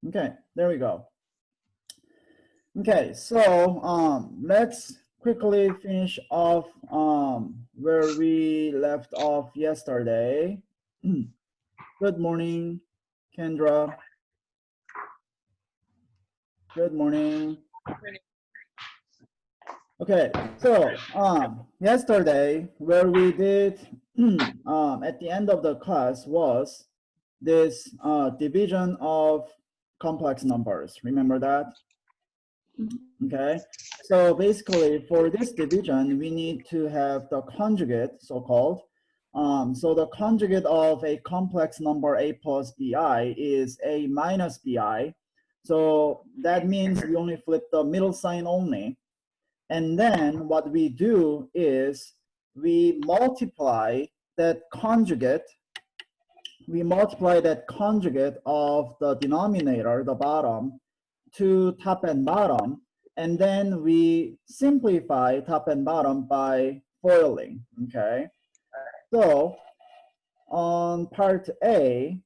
Okay, there we go. Okay, so let's quickly finish off where we left off yesterday. Good morning, Kendra. Good morning. Okay, so yesterday where we did at the end of the class was this division of complex numbers. Remember that? Okay, so basically for this division, we need to have the conjugate, so-called. So the conjugate of a complex number a plus bi is a minus bi. So that means we only flip the middle sign only. And then what we do is we multiply that conjugate. We multiply that conjugate of the denominator, the bottom, to top and bottom, and then we simplify top and bottom by FOILing, okay? So on part A,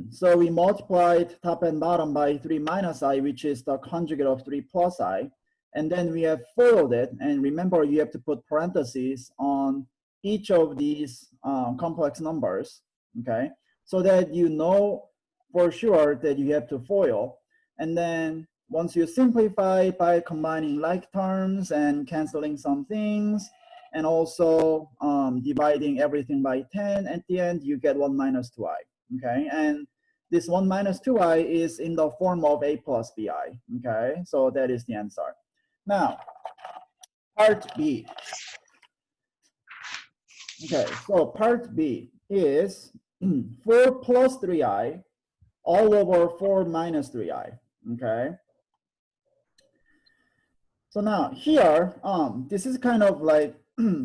so we multiplied top and bottom by 3 minus I, which is the conjugate of 3 plus I, and then we have FOILed it, and remember you have to put parentheses on each of these complex numbers, okay? So that you know for sure that you have to FOIL. And then once you simplify by combining like terms and canceling some things, and also dividing everything by 10, at the end you get 1 minus 2i, okay? And this 1 minus 2i is in the form of a plus bi, okay? So that is the answer. Now, part B. Okay, so part B is 4 plus 3i all over 4 minus 3i, okay? So now here, this is kind of like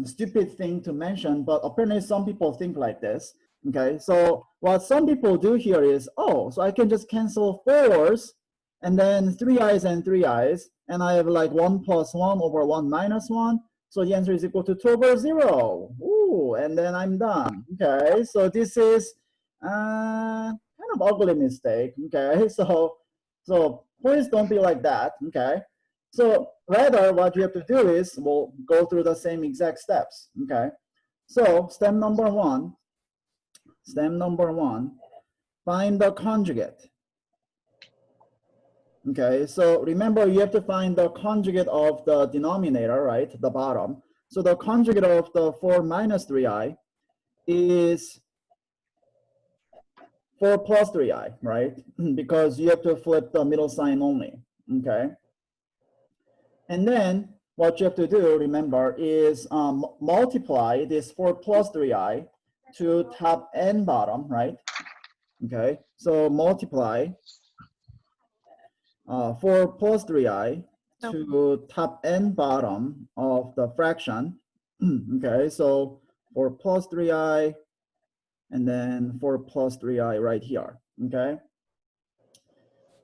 stupid thing to mention, but apparently some people think like this, okay? So what some people do here is, oh, so I can just cancel 4's and then 3i's and 3i's, and I have like 1 plus 1 over 1 minus 1. So the answer is equal to 2 over 0. Ooh, and then I'm done, okay? So this is kind of ugly mistake, okay? So please don't be like that, okay? So rather, what you have to do is we'll go through the same exact steps, okay? So step number one, find the conjugate. Okay, so remember you have to find the conjugate of the denominator, right, the bottom. So the conjugate of the 4 minus 3i is 4 plus 3i, right? Because you have to flip the middle sign only, okay? And then what you have to do, remember, is multiply this 4 plus 3i to top and bottom, right? Okay, so multiply 4 plus 3i to top and bottom of the fraction. Okay, so 4 plus 3i and then 4 plus 3i right here, okay?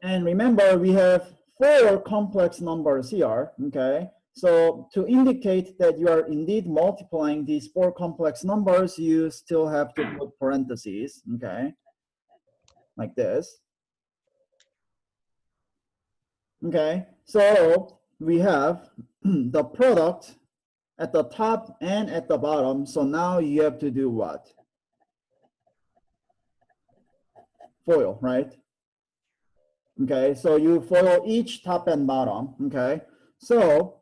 And remember, we have 4 complex numbers here, okay? So to indicate that you are indeed multiplying these 4 complex numbers, you still have to put parentheses, okay? Like this. Okay, so we have the product at the top and at the bottom. So now you have to do what? FOIL, right? Okay, so you FOIL each top and bottom, okay? So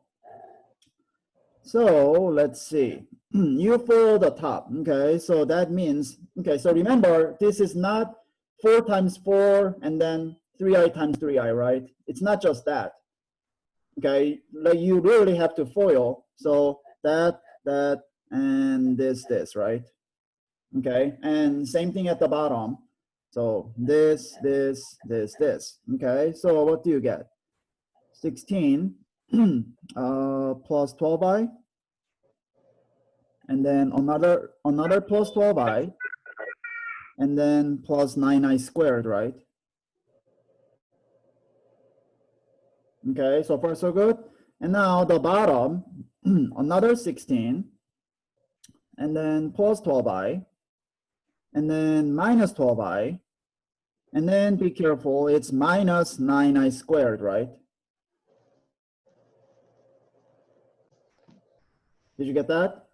let's see. You FOIL the top, okay? So that means, okay, so remember, this is not 4 times 4 and then 3i times 3i, right? It's not just that. Okay, like you really have to FOIL. So that, and this, right? Okay, and same thing at the bottom. So this. Okay, so what do you get? 16 plus 12i, and then another plus 12i, and then plus 9i squared, right? Okay, so far so good. And now the bottom, another 16, and then plus 12i, and then minus 12i, And then be careful, it's minus 9i squared, right? Did you get that?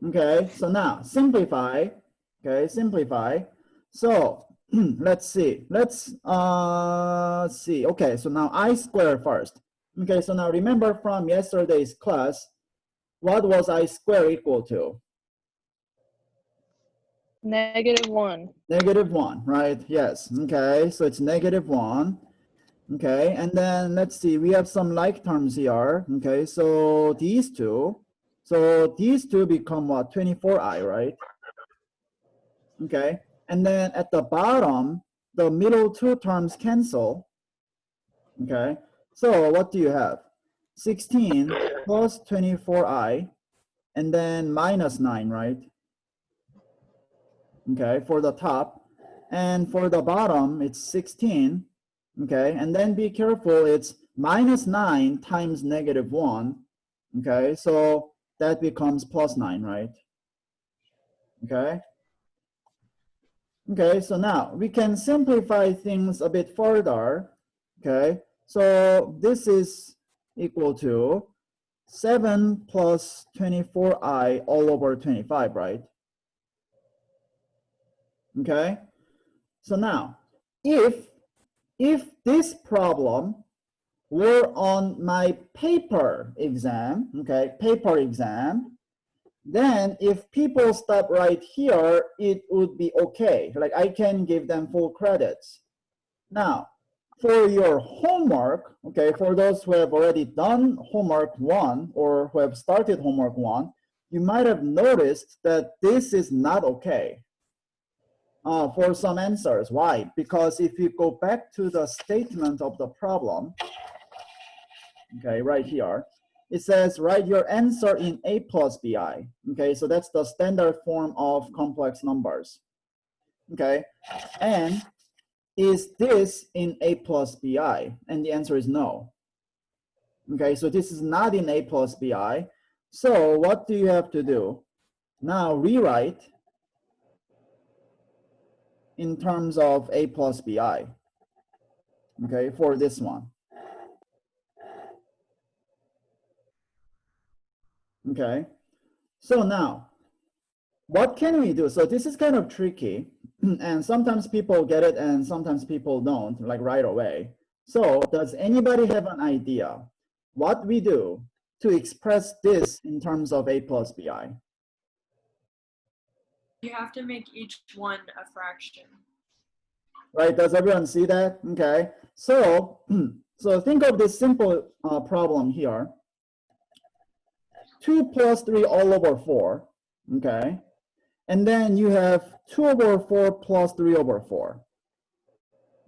Okay, so now simplify. Okay, simplify. So let's see. Let's see. Okay, so now I squared first. Okay, so now remember from yesterday's class, what was I squared equal to? -1. -1, right? Yes. Okay, so it's -1. Okay, and then let's see, we have some like terms here. Okay, so these two. So these two become what? 24i, right? Okay, and then at the bottom, the middle two terms cancel. Okay, so what do you have? 16 plus 24i, and then minus 9, right? Okay, for the top. And for the bottom, it's 16. Okay, and then be careful, it's minus 9 times -1. Okay, so that becomes plus 9, right? Okay. Okay, so now we can simplify things a bit further. Okay, so this is equal to 7 plus 24i all over 25, right? Okay, so now if this problem were on my paper exam, okay, paper exam, then if people stop right here, it would be okay. Like I can give them full credits. Now, for your homework, okay, for those who have already done homework 1 or who have started homework 1, you might have noticed that this is not okay for some answers. Why? Because if you go back to the statement of the problem, okay, right here, it says write your answer in a plus bi. Okay, so that's the standard form of complex numbers. Okay, and is this in a plus bi? And the answer is no. Okay, so this is not in a plus bi. So what do you have to do? Now rewrite in terms of a plus bi. Okay, for this one. Okay, so now what can we do? So this is kind of tricky, and sometimes people get it and sometimes people don't, like right away. So does anybody have an idea what we do to express this in terms of a plus bi? You have to make each one a fraction. Right, does everyone see that? Okay, so so think of this simple problem here. 2 plus 3 all over 4, okay? And then you have 2 over 4 plus 3 over 4.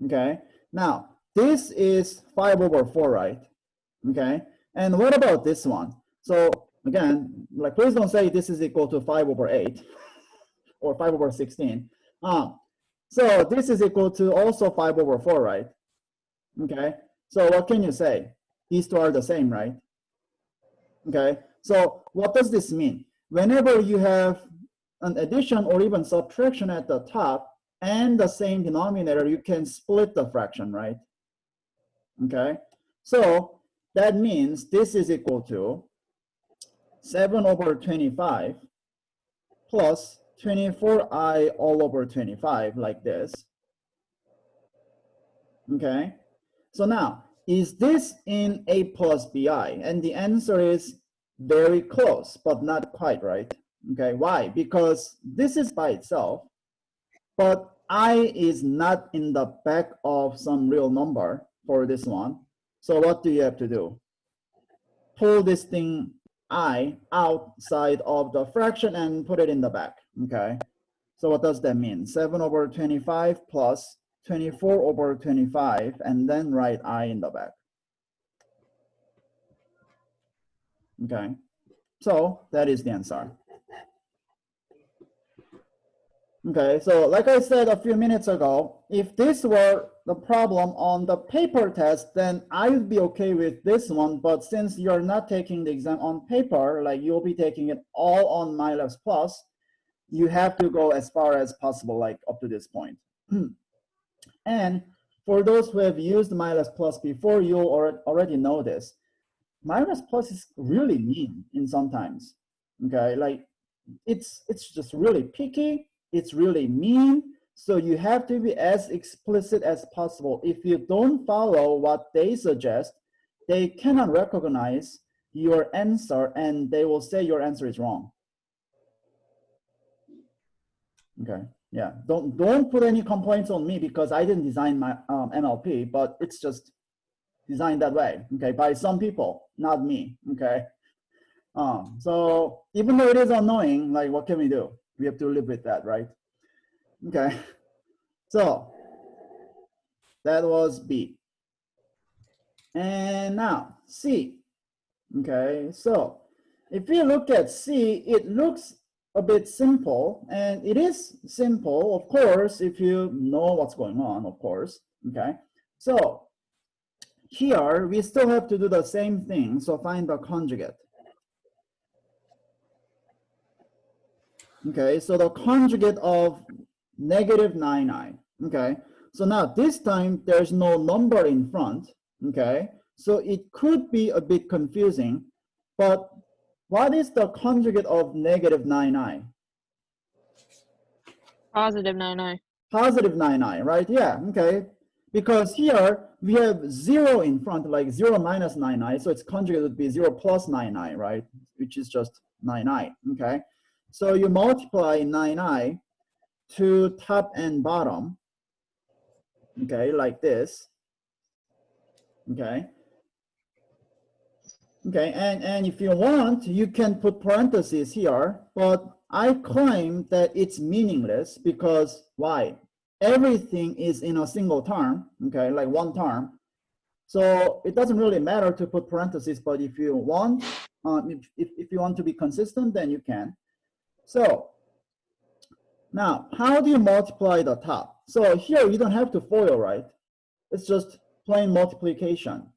Okay, now this is 5 over 4, right? Okay, and what about this one? So again, like please don't say this is equal to 5 over 8 or 5 over 16. So this is equal to also 5 over 4, right? Okay, so what can you say? These two are the same, right? Okay, so what does this mean? Whenever you have an addition or even subtraction at the top and the same denominator, you can split the fraction, right? Okay, so that means this is equal to 7 over 25 plus 24i all over 25, like this. Okay, so now, is this in a plus bi? And the answer is very close, but not quite, right? Okay, why? Because this is by itself, but I is not in the back of some real number for this one. So what do you have to do? Pull this thing I outside of the fraction and put it in the back, okay? So what does that mean? 7 over 25 plus 24 over 25, and then write I in the back. Okay, so that is the answer. Okay, so like I said a few minutes ago, if this were the problem on the paper test, then I would be okay with this one. But since you're not taking the exam on paper, like you'll be taking it all on MyLabs Plus, you have to go as far as possible, like up to this point. And for those who have used minus plus before, you already know this. Minus plus is really mean in sometimes. Okay, like it's just really picky. It's really mean. So you have to be as explicit as possible. If you don't follow what they suggest, they cannot recognize your answer and they will say your answer is wrong. Okay, yeah, don't put any complaints on me because I didn't design my NLP, but it's just designed that way, okay, by some people, not me, okay? So even though it is annoying, like what can we do? We have to live with that, right? Okay, so that was B. And now C, okay? So if we look at C, it looks a bit simple, and it is simple, of course, if you know what's going on, of course, okay? So here, we still have to do the same thing, so find the conjugate. Okay, so the conjugate of negative 9i, okay? So now this time, there's no number in front, okay? So it could be a bit confusing, but what is the conjugate of negative 9i? Positive 9i. Positive 9i, right? Yeah, okay. Because here we have 0 in front, like 0 minus 9i, so its conjugate would be 0 plus 9i, right? Which is just 9i, okay? So you multiply 9i to top and bottom, okay, like this, okay? Okay, and if you want, you can put parentheses here, but I claim that it's meaningless because why? Everything is in a single term, okay, like one term. So it doesn't really matter to put parentheses, but if you want, if you want to be consistent, then you can. So now, how do you multiply the top? So here you don't have to FOIL, right? It's just plain multiplication,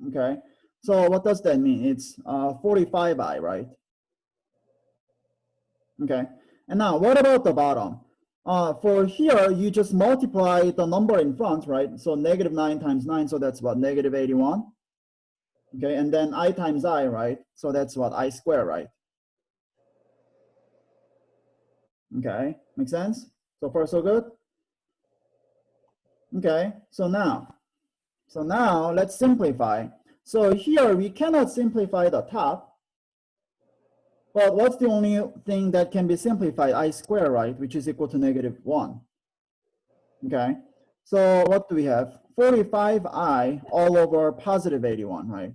okay? So what does that mean? It's 45i, right? Okay, and now what about the bottom? For here, you just multiply the number in front, right? So negative 9 times 9, so that's what, negative 81? Okay, and then I times I, right? So that's what, I square, right? Okay, make sense? So far, so good? Okay, so now let's simplify. So here, we cannot simplify the top, but what's the only thing that can be simplified? I square, right? Which is equal to negative 1. Okay, so what do we have? 45i all over positive 81, right?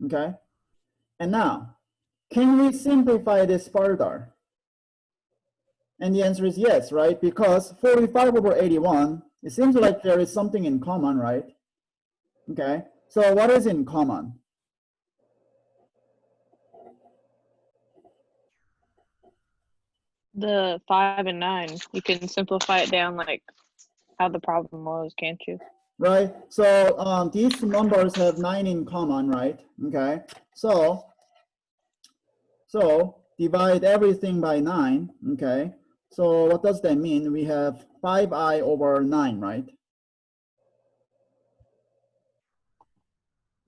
Okay, and now, can we simplify this further? And the answer is yes, right? Because 45 over 81, it seems like there is something in common, right? Okay, so what is in common? The 5 and 9. You can simplify it down like how the problem was, can't you? Right, so these two numbers have 9 in common, right? Okay, so divide everything by 9, okay? So what does that mean? We have 5i over 9, right?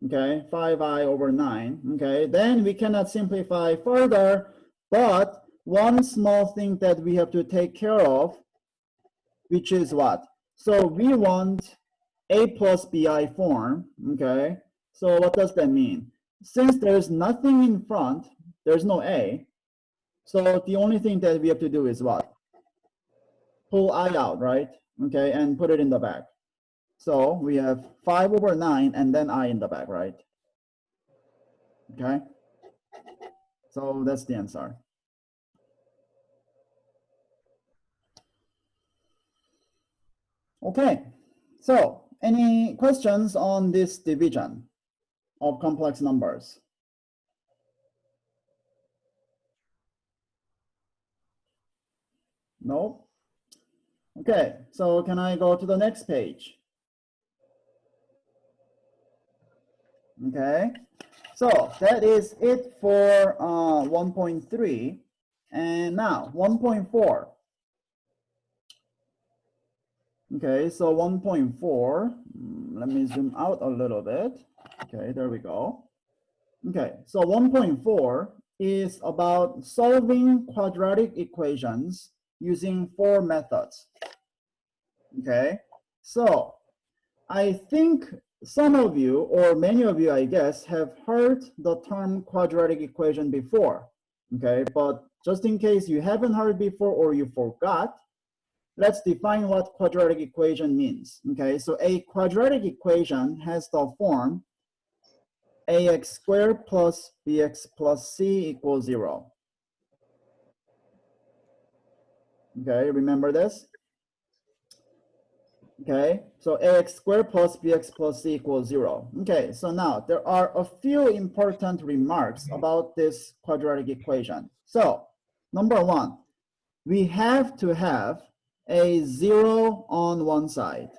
Okay, 5i over 9, okay? Then we cannot simplify further, but one small thing that we have to take care of, which is what? So we want a plus bi form, okay? So what does that mean? Since there's nothing in front, there's no a, so the only thing that we have to do is what? Pull I out, right? Okay, and put it in the back. So we have 5 over 9 and then I in the back, right? Okay, so that's the answer. Okay, so any questions on this division of complex numbers? No? Okay, so can I go to the next page? Okay, so that is it for 1.3. And now 1.4. Okay, so 1.4, let me zoom out a little bit. Okay, there we go. Okay, so 1.4 is about solving quadratic equations using 4 methods. Okay, so I think some of you, or many of you, I guess, have heard the term quadratic equation before. Okay, but just in case you haven't heard before or you forgot, let's define what quadratic equation means. Okay, so a quadratic equation has the form ax squared plus bx plus c equals 0. Okay, remember this? Okay, so ax squared plus bx plus c equals 0. Okay, so now there are a few important remarks about this quadratic equation. So, number one, we have to have a 0 on one side.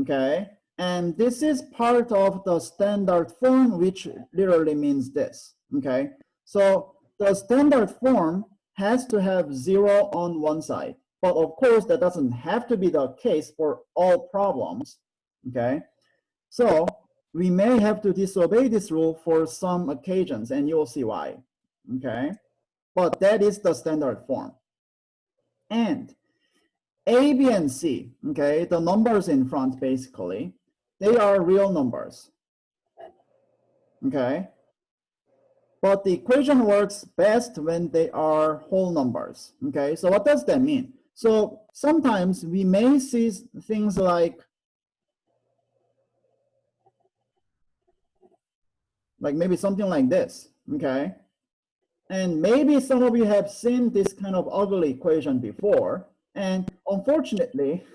Okay, and this is part of the standard form, which literally means this. Okay, so the standard form has to have 0 on one side, but of course that doesn't have to be the case for all problems. Okay, so we may have to disobey this rule for some occasions, and you'll see why. Okay, but that is the standard form. And A, B, and C, okay, the numbers in front basically, they are real numbers, okay? But the equation works best when they are whole numbers, okay? So what does that mean? So sometimes we may see things like maybe something like this, okay? And maybe some of you have seen this kind of ugly equation before, and unfortunately,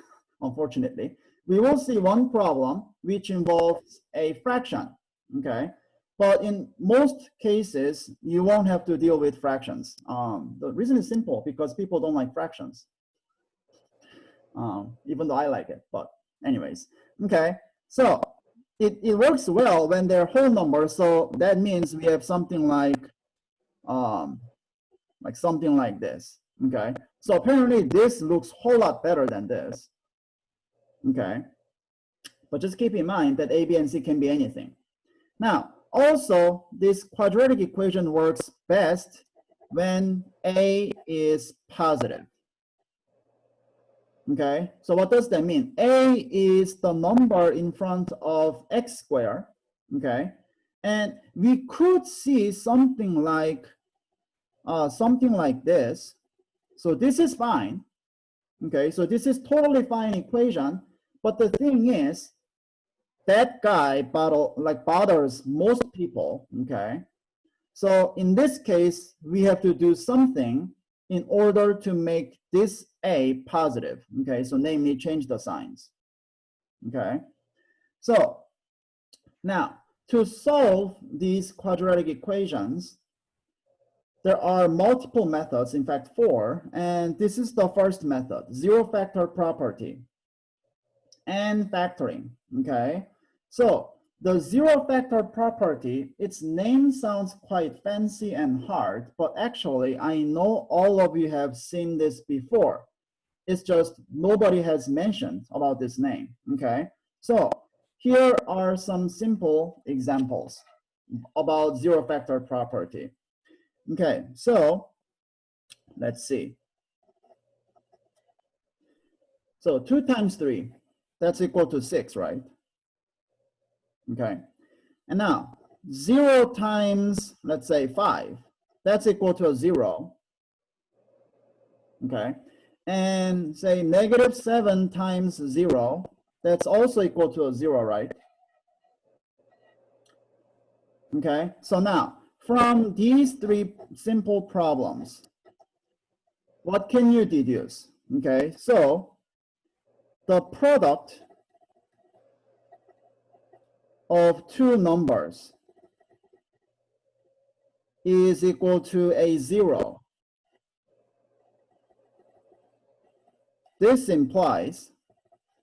we will see one problem which involves a fraction, okay? But in most cases, you won't have to deal with fractions. The reason is simple, because people don't like fractions, even though I like it, but anyways, okay? So it works well when they're whole numbers, so that means we have something like something like this, okay? So apparently this looks a whole lot better than this, okay? But just keep in mind that A, B, and C can be anything. Now, also, this quadratic equation works best when A is positive, okay? So what does that mean? A is the number in front of x squared, okay? And we could see something like this. So this is fine, okay? So this is totally fine equation, but the thing is, that guy bothers most people, okay? So in this case, we have to do something in order to make this A positive, okay? So namely, change the signs, okay? So now, to solve these quadratic equations, there are multiple methods, in fact 4, and this is the first method, zero factor property and factoring, okay? So the zero factor property, its name sounds quite fancy and hard, but actually I know all of you have seen this before. It's just nobody has mentioned about this name, okay? So here are some simple examples about zero factor property. Okay, so let's see. So 2 times 3, that's equal to 6, right? Okay, and now 0 times, let's say 5, that's equal to a 0. Okay, and say -7 times 0, that's also equal to a 0, right? Okay, so now from these 3 simple problems, what can you deduce? Okay, so the product of 2 numbers is equal to a 0. This implies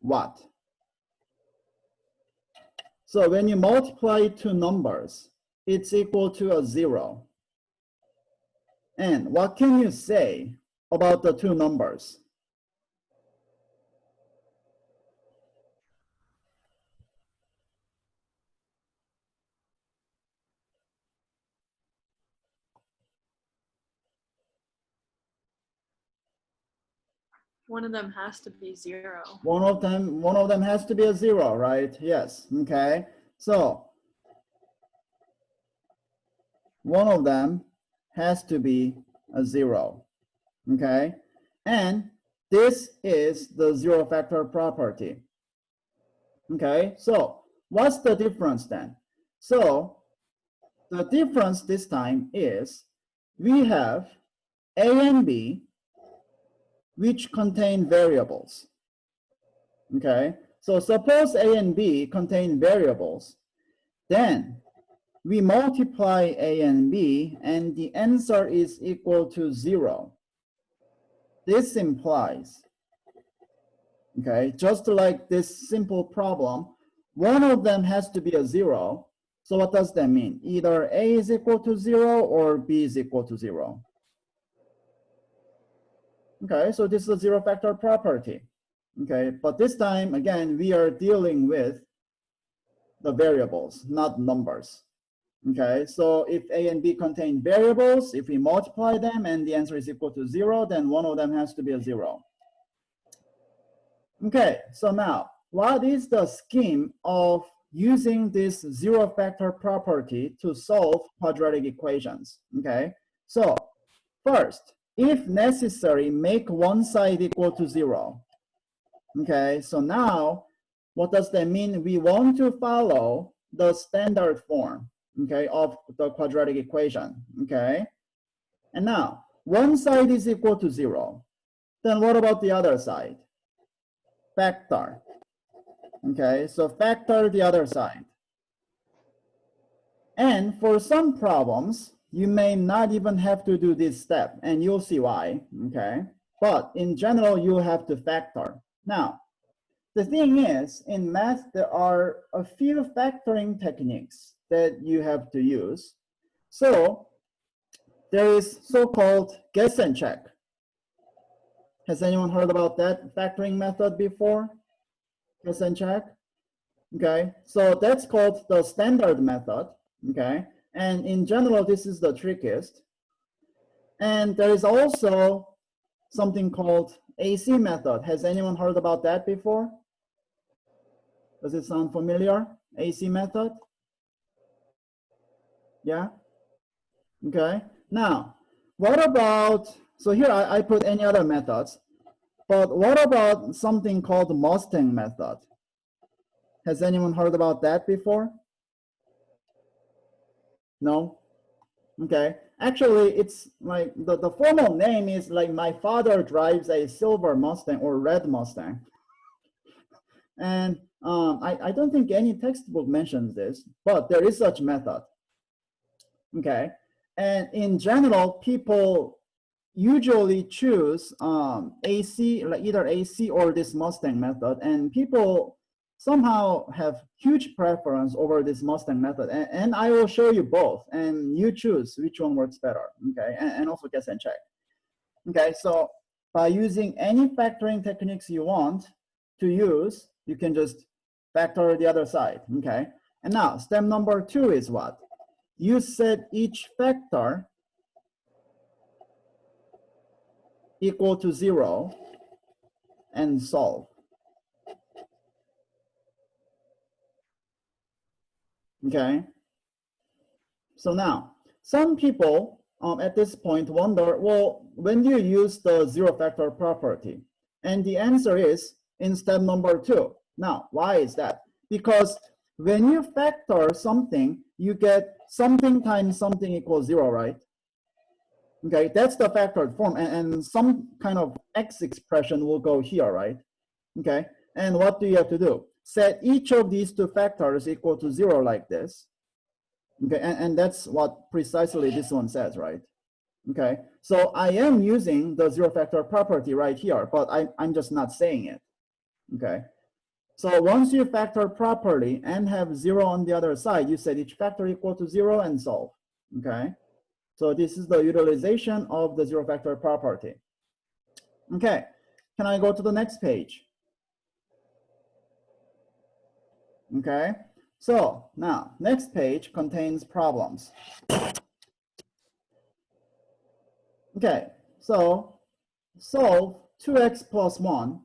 what? So when you multiply 2 numbers, it's equal to a 0. And what can you say about the 2 numbers? One of them has to be 0. One of them has to be a 0, right? Yes. Okay. So one of them has to be a 0. Okay. And this is the zero factor property. Okay. So what's the difference then? So the difference this time is we have A and B, which contain variables. Okay, so suppose A and B contain variables, then we multiply A and B, and the answer is equal to 0. This implies, okay, just like this simple problem, one of them has to be a 0. So what does that mean? Either A is equal to 0 or B is equal to 0. Okay, so this is a zero factor property. Okay, but this time, again, we are dealing with the variables, not numbers. Okay, so if A and B contain variables, if we multiply them and the answer is equal to 0, then one of them has to be a 0. Okay, so now, what is the scheme of using this zero factor property to solve quadratic equations? Okay, so first, if necessary, make one side equal to 0. Okay, so now what does that mean? We want to follow the standard form, okay, of the quadratic equation. Okay, and now one side is equal to 0. Then what about the other side? Factor. Okay, so factor the other side. And for some problems, you may not even have to do this step, and you'll see why. Okay, but in general, you have to factor. Now, the thing is, in math, there are a few factoring techniques that you have to use. So there is so-called guess and check. Has anyone heard about that factoring method before? Guess and check? Okay, so that's called the standard method. Okay, and in general, this is the trickiest. And there is also something called AC method. Has anyone heard about that before? Does it sound familiar? AC method? Yeah? Okay. Now, what about, so here I put any other methods, but what about something called Mustang method? Has anyone heard about that before? No? Okay. Actually, it's like the formal name is like my father drives a silver Mustang or red Mustang. And I don't think any textbook mentions this, but there is such method. Okay, and in general, people usually choose AC, like either AC or this Mustang method, and people somehow have huge preference over this Mustang method. And I will show you both, and you choose which one works better. Okay, and also guess and check. Okay, so by using any factoring techniques you want to use, you can just factor the other side. Okay, and now step number 2 is what? You set each factor equal to 0 and solve. Okay, so now some people at this point wonder, well, when do you use the zero factor property? And the answer is in step number 2. Now, why is that? Because when you factor something, you get something times something equals 0, right? Okay, that's the factored form, and some kind of x expression will go here, right? Okay, and what do you have to do? Set each of these two factors equal to 0 like this. Okay, and that's what precisely this one says, right? Okay, so I am using the zero factor property right here, but I'm just not saying it. Okay, so once you factor properly and have 0 on the other side, you set each factor equal to 0 and solve. Okay, so this is the utilization of the zero factor property. Okay, can I go to the next page? Okay, so now next page contains problems. Okay, so solve 2x plus 1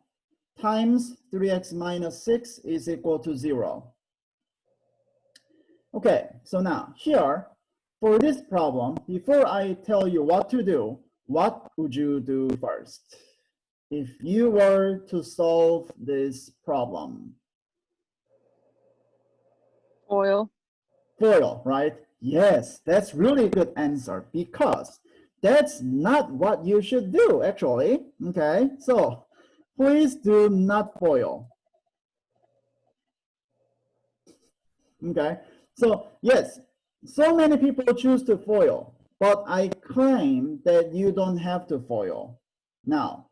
times 3x minus 6 is equal to 0. Okay, so now here, for this problem, before I tell you what to do, what would you do first? If you were to solve this problem? Foil. Foil, right? Yes, that's really good answer because that's not what you should do actually. Okay, so please do not foil. Okay, so yes, so many people choose to foil, but I claim that you don't have to foil. Now,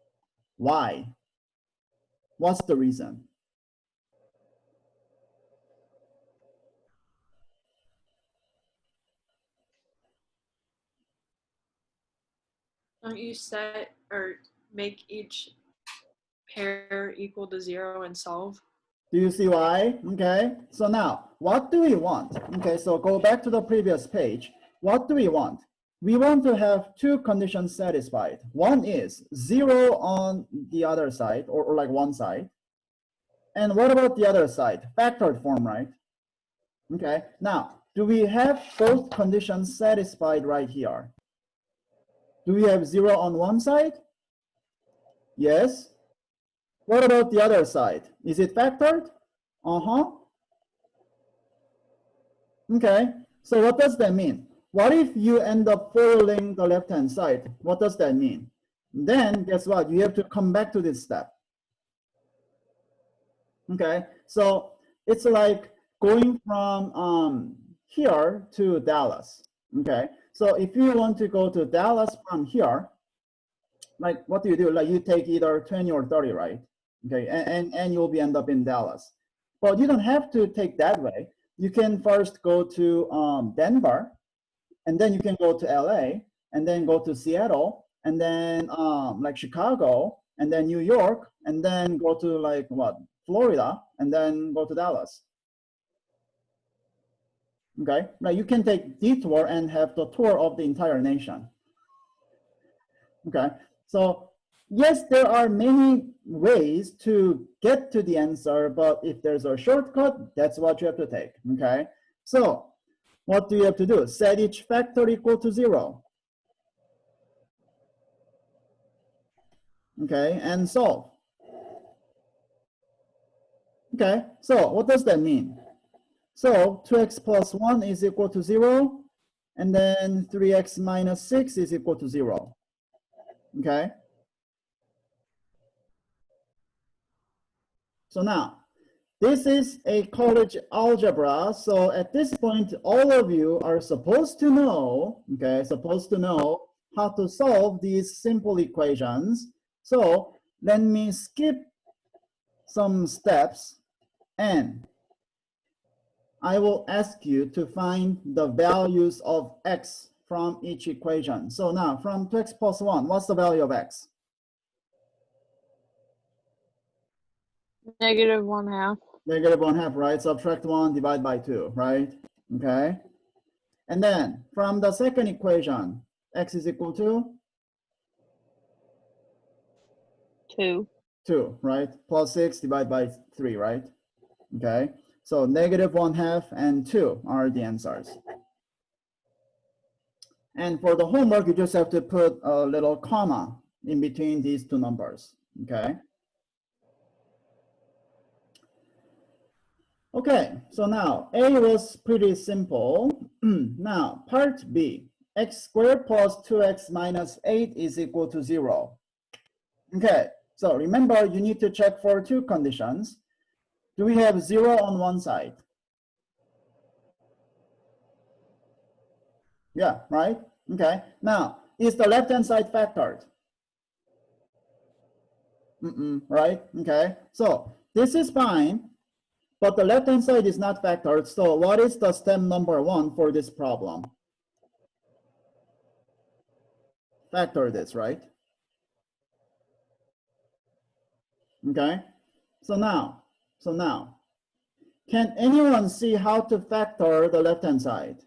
why? What's the reason? Don't you set or make each pair equal to 0 and solve? Do you see why? Okay, so now what do we want? Okay, so go back to the previous page. What do we want? We want to have two conditions satisfied. One is 0 on the other side, or like one side. And what about the other side? Factored form, right? Okay, now, do we have both conditions satisfied right here? Do we have 0 on one side? Yes. What about the other side? Is it factored? Uh-huh. Okay, so what does that mean? What if you end up foiling the left-hand side? What does that mean? Then guess what? You have to come back to this step. Okay, so it's like going from here to Dallas. Okay, so if you want to go to Dallas from here, like what do? Like you take either 20 or 30, right? Okay, and you'll be end up in Dallas. But you don't have to take that way. You can first go to Denver, and then you can go to LA, and then go to Seattle, and then like Chicago, and then New York, and then go to like what, Florida, and then go to Dallas. Okay, now you can take detour and have the tour of the entire nation. Okay, so yes, there are many ways to get to the answer, but if there's a shortcut, that's what you have to take. Okay, so what do you have to do? Set each factor equal to 0. Okay, and solve. Okay, so what does that mean? So 2x plus 1 is equal to 0, and then 3x minus 6 is equal to 0. Okay. So now, this is a college algebra. So at this point, all of you are supposed to know, okay, how to solve these simple equations. So let me skip some steps and I will ask you to find the values of x from each equation. So now from 2x plus 1, what's the value of x? Negative 1/2. Negative 1/2, right? Subtract 1, divide by 2, right? Okay. And then from the second equation, x is equal to 2. 2, right? Plus 6 divided by 3, right? Okay. So negative 1/2 and 2 are the answers. And for the homework, you just have to put a little comma in between these two numbers, okay? Okay, so now A was pretty simple. Now part B, x squared plus 2x minus 8 is equal to 0. Okay, so remember you need to check for two conditions. Do we have 0 on one side? Yeah, right? Okay, now is the left-hand side factored? Right? Okay, so this is fine. But the left-hand side is not factored, so what is the step number 1 for this problem? Factor this, right? Okay, so now, can anyone see how to factor the left-hand side?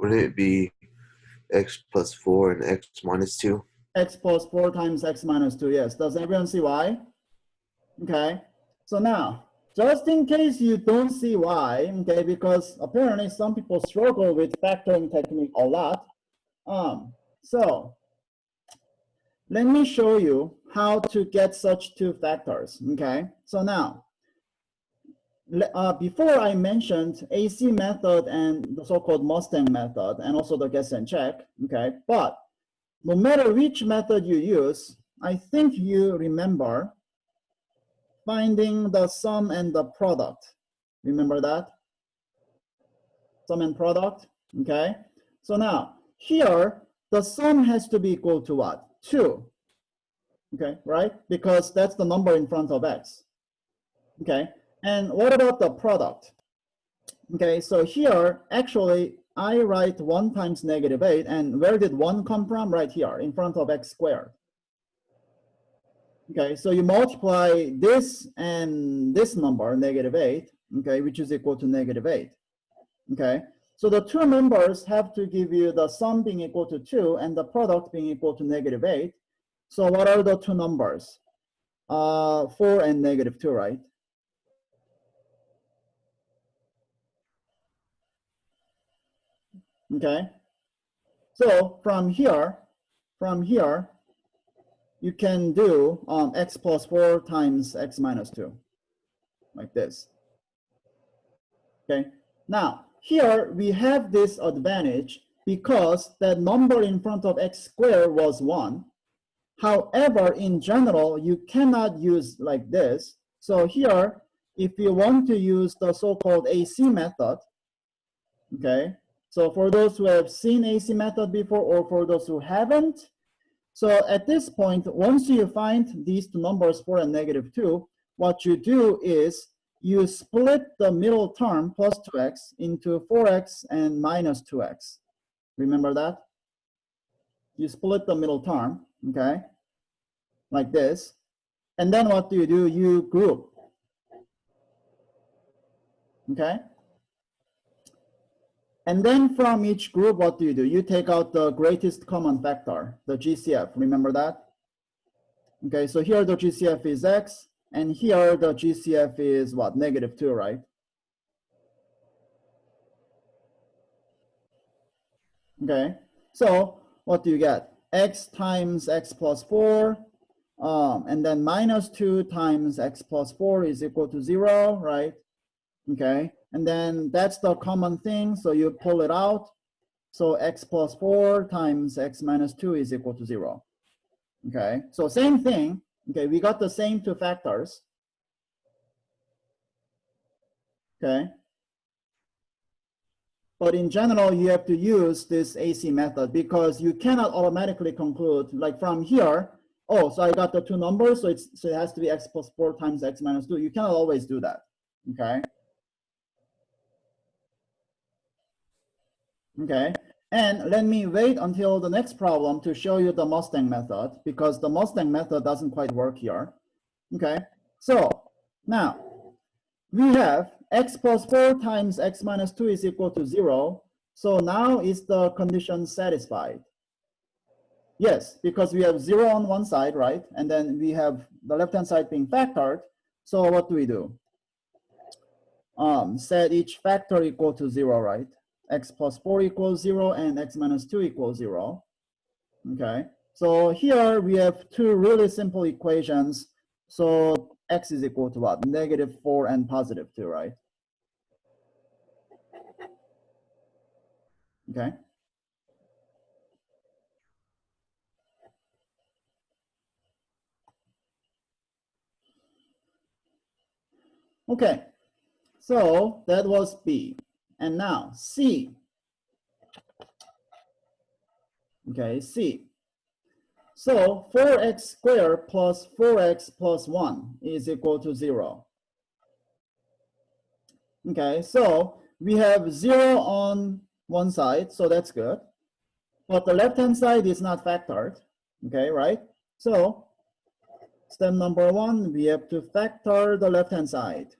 Wouldn't it be x plus 4 and x minus 2? X plus 4 times x minus 2, yes. Does everyone see why? Okay, so now, just in case you don't see why, okay, because apparently some people struggle with factoring technique a lot. So let me show you how to get such two factors, okay? So now, before I mentioned AC method and the so-called Mustang method and also the guess and check, okay? But no matter which method you use, I think you remember finding the sum and the product. Remember that? Sum and product, okay? So now, here, the sum has to be equal to what? 2, okay, right? Because that's the number in front of x, okay? And what about the product? Okay, so here, actually, I write 1 times -8, and where did 1 come from? Right here, in front of x squared. Okay, so you multiply this and this number, -8, okay, which is equal to -8. Okay, so the two numbers have to give you the sum being equal to 2 and the product being equal to -8. So what are the two numbers? 4 and -2, right? Okay, so from here, you can do x plus 4 times x minus 2, like this. Okay, now here we have this advantage because that number in front of x squared was 1. However, in general, you cannot use like this. So here, if you want to use the so-called AC method, okay, so for those who have seen AC method before or for those who haven't, so at this point, once you find these two numbers, 4 and -2, what you do is you split the middle term plus 2x into 4x and minus 2x. Remember that? You split the middle term, okay, like this. And then what do? You group, okay? And then from each group, what do? You take out the greatest common factor, the GCF. Remember that? Okay, so here the GCF is x, and here the GCF is what? -2, right? Okay, so what do you get? X times x plus 4, and then -2 times x plus 4 is equal to 0, right? Okay, and then that's the common thing, so you pull it out. So x plus 4 times x minus 2 is equal to 0. Okay, so same thing. Okay, we got the same two factors. Okay, but in general, you have to use this AC method because you cannot automatically conclude, like from here, oh, so I got the two numbers, so it has to be x plus 4 times x minus 2. You cannot always do that. Okay. Okay, and let me wait until the next problem to show you the Mustang method, because the Mustang method doesn't quite work here. Okay, so now we have x plus 4 times x minus 2 is equal to 0. So now is the condition satisfied? Yes, because we have 0 on one side, right? And then we have the left-hand side being factored. So what do? Set each factor equal to 0, right? X plus 4 equals 0 and x minus 2 equals 0. Okay, so here we have two really simple equations. So x is equal to what? -4 and +2, right? Okay. Okay, so that was B. And now C. Okay, C. So 4x squared plus 4x plus 1 is equal to 0. Okay, so we have 0 on one side, so that's good. But the left-hand side is not factored. Okay, right? So step number 1, we have to factor the left-hand side.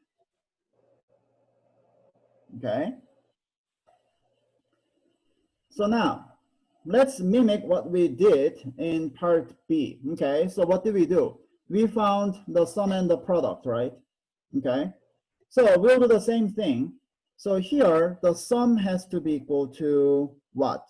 Okay. So now, let's mimic what we did in part B, okay? So what did we do? We found the sum and the product, right? Okay, so we'll do the same thing. So here, the sum has to be equal to what?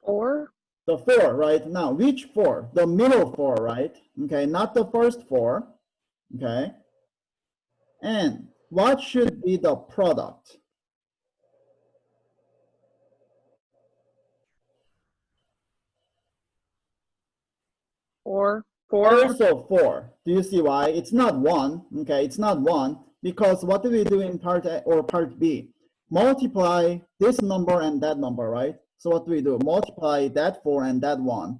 Or The 4, right? Now, which 4? The middle 4, right? Okay, not the first 4, okay? And what should be the product? or 4. Also 4. Do you see why? It's not 1, okay? It's not 1, because what do we do in part A or part B? Multiply this number and that number, right? So what do we do? Multiply that 4 and that 1.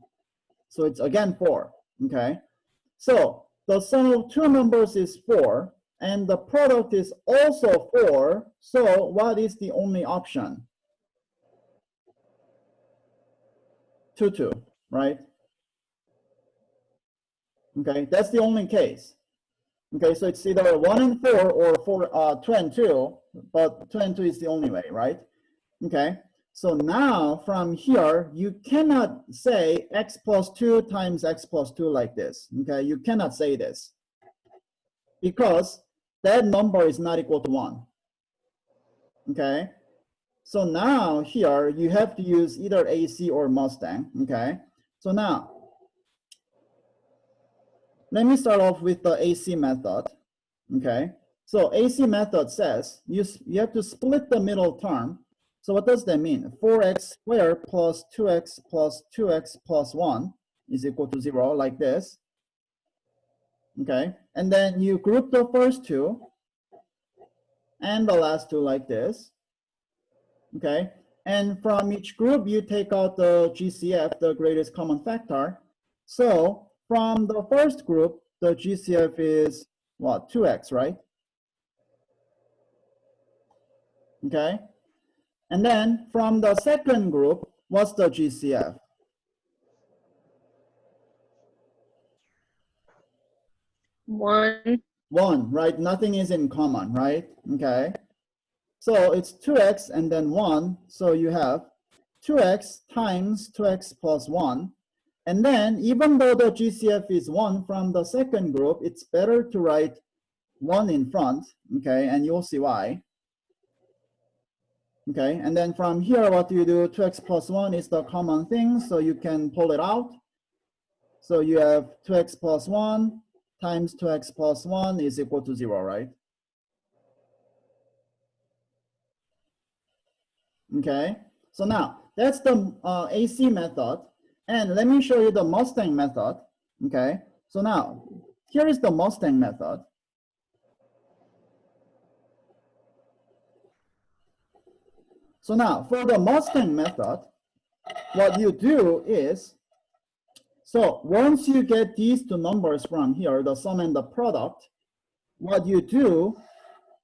So it's again 4, okay? So the sum of two numbers is 4, and the product is also 4. So what is the only option? 2, 2, right? Okay, that's the only case. Okay, so it's either 1 and 4 or 2 and 2, but 2 and 2 is the only way, right? Okay, so now from here, you cannot say x plus 2 times x plus 2 like this. Okay, you cannot say this because that number is not equal to 1. Okay, so now here you have to use either AC or Mustang. Okay, so now let me start off with the AC method. Okay, so AC method says you have to split the middle term. So what does that mean? 4x squared plus 2x plus 2x plus 1 is equal to 0, like this. Okay, and then you group the first two and the last two like this. Okay, and from each group you take out the GCF, the greatest common factor. So from the first group, the GCF is what? 2x, right? Okay, and then from the second group, what's the GCF? 1. 1, right? Nothing is in common, right? Okay, so it's 2x and then 1, so you have 2x times 2x plus 1. And then even though the GCF is 1 from the second group, it's better to write 1 in front, okay, and you'll see why. Okay, and then from here, what do you do? 2x plus 1 is the common thing, so you can pull it out. So you have 2x plus 1 times 2x plus 1 is equal to 0, right? Okay, so now that's the AC method. And let me show you the Mustang method. Okay, so now here is the Mustang method. So now for the Mustang method, what you do is, so once you get these two numbers from here, the sum and the product, what you do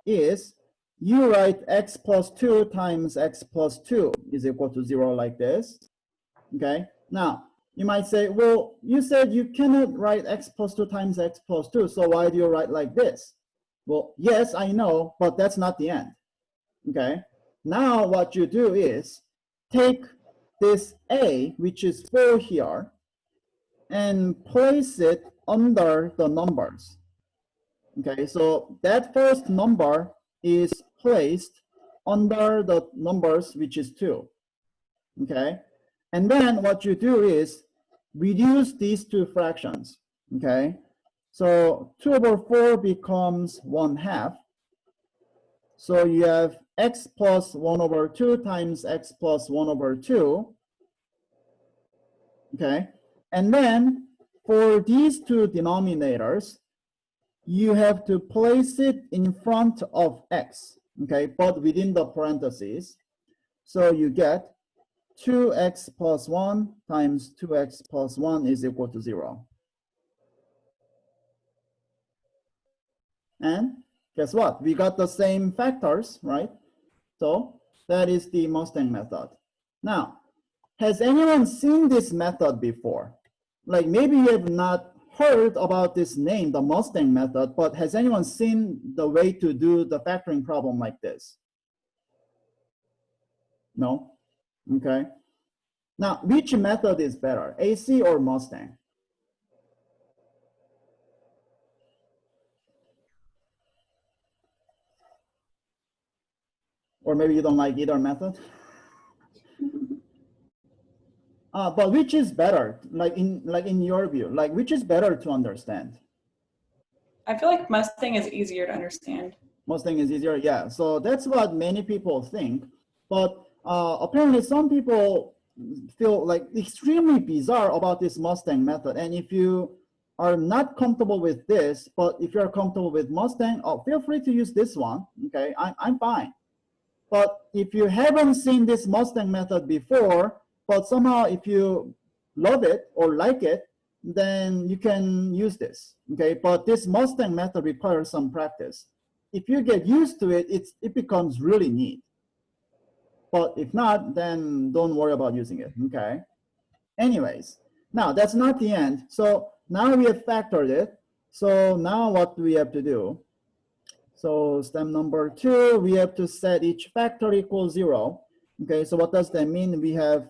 is you write x plus 2 times x plus 2 is equal to 0 like this. Okay, now you might say, well, you said you cannot write x plus 2 times x plus 2, so why do you write like this? Well, yes, I know, but that's not the end. Okay, now what you do is take this a, which is 4 here, and place it under the numbers. Okay, so that first number is placed under the numbers, which is 2. Okay, and then what you do is reduce these two fractions. Okay, so 2 over 4 becomes 1/2. So you have x plus 1 over 2 times x plus 1 over 2. Okay, and then for these two denominators, you have to place it in front of x, okay, but within the parentheses. So you get 2x plus 1 times 2x plus 1 is equal to 0. And guess what? We got the same factors, right? So that is the Mustang method. Now, has anyone seen this method before? Like maybe you have not heard about this name, the Mustang method, but has anyone seen the way to do the factoring problem like this? No? Okay. Now, which method is better, AC or Mustang? Or maybe you don't like either method? But which is better, like in your view, like which is better to understand? I feel like Mustang is easier to understand. Mustang is easier, yeah. So that's what many people think. But apparently some people feel like extremely bizarre about this Mustang method. And if you are not comfortable with this, but if you're comfortable with Mustang, feel free to use this one, okay? I'm fine. But if you haven't seen this Mustang method before, but somehow if you love it or like it, then you can use this, okay? But this Mustang method requires some practice. If you get used to it, it becomes really neat. But if not, then don't worry about using it, okay? Anyways, now that's not the end. So now we have factored it. So now what do we have to do? So step number 2, we have to set each factor equals 0. Okay, so what does that mean? We have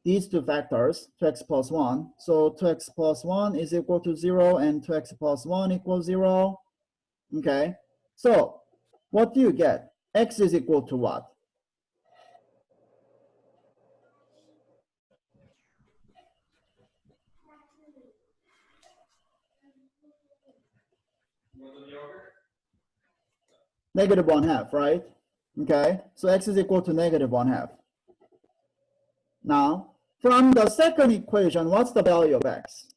these two factors, 2x plus 1. So 2x plus 1 is equal to 0 and 2x plus 1 equals 0. Okay, so what do you get? X is equal to what? Negative 1/2, right? Okay, so x is equal to negative 1/2. Now, from the second equation, what's the value of x?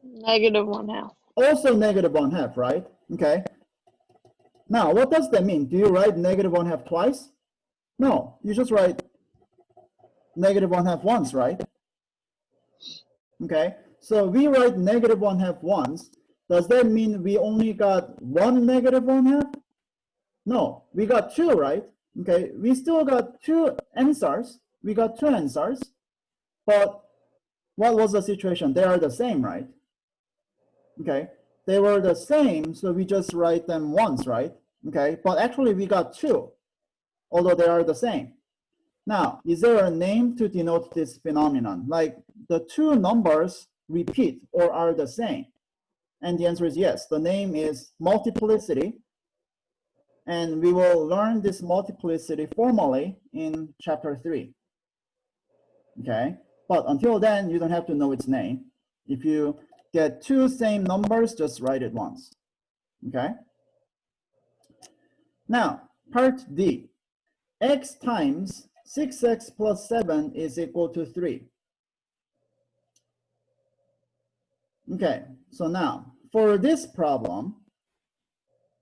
Negative 1/2. Also negative 1/2, right? Okay. Now, what does that mean? Do you write negative 1/2 twice? No, you just write negative 1/2 once, right? Okay, so we write negative 1/2 once. Does that mean we only got one negative 1/2? No, we got two, right? Okay, we still got two answers. We got two answers, but what was the situation? They are the same, right? Okay, they were the same, so we just write them once, right? Okay, but actually we got two, although they are the same. Now, is there a name to denote this phenomenon? Like the two numbers repeat or are the same? And the answer is yes. The name is multiplicity. And we will learn this multiplicity formally in chapter 3. Okay, but until then, you don't have to know its name. If you get two same numbers, just write it once. Okay. Now, part D. X times 6x plus 7 is equal to 3. Okay, so now, for this problem,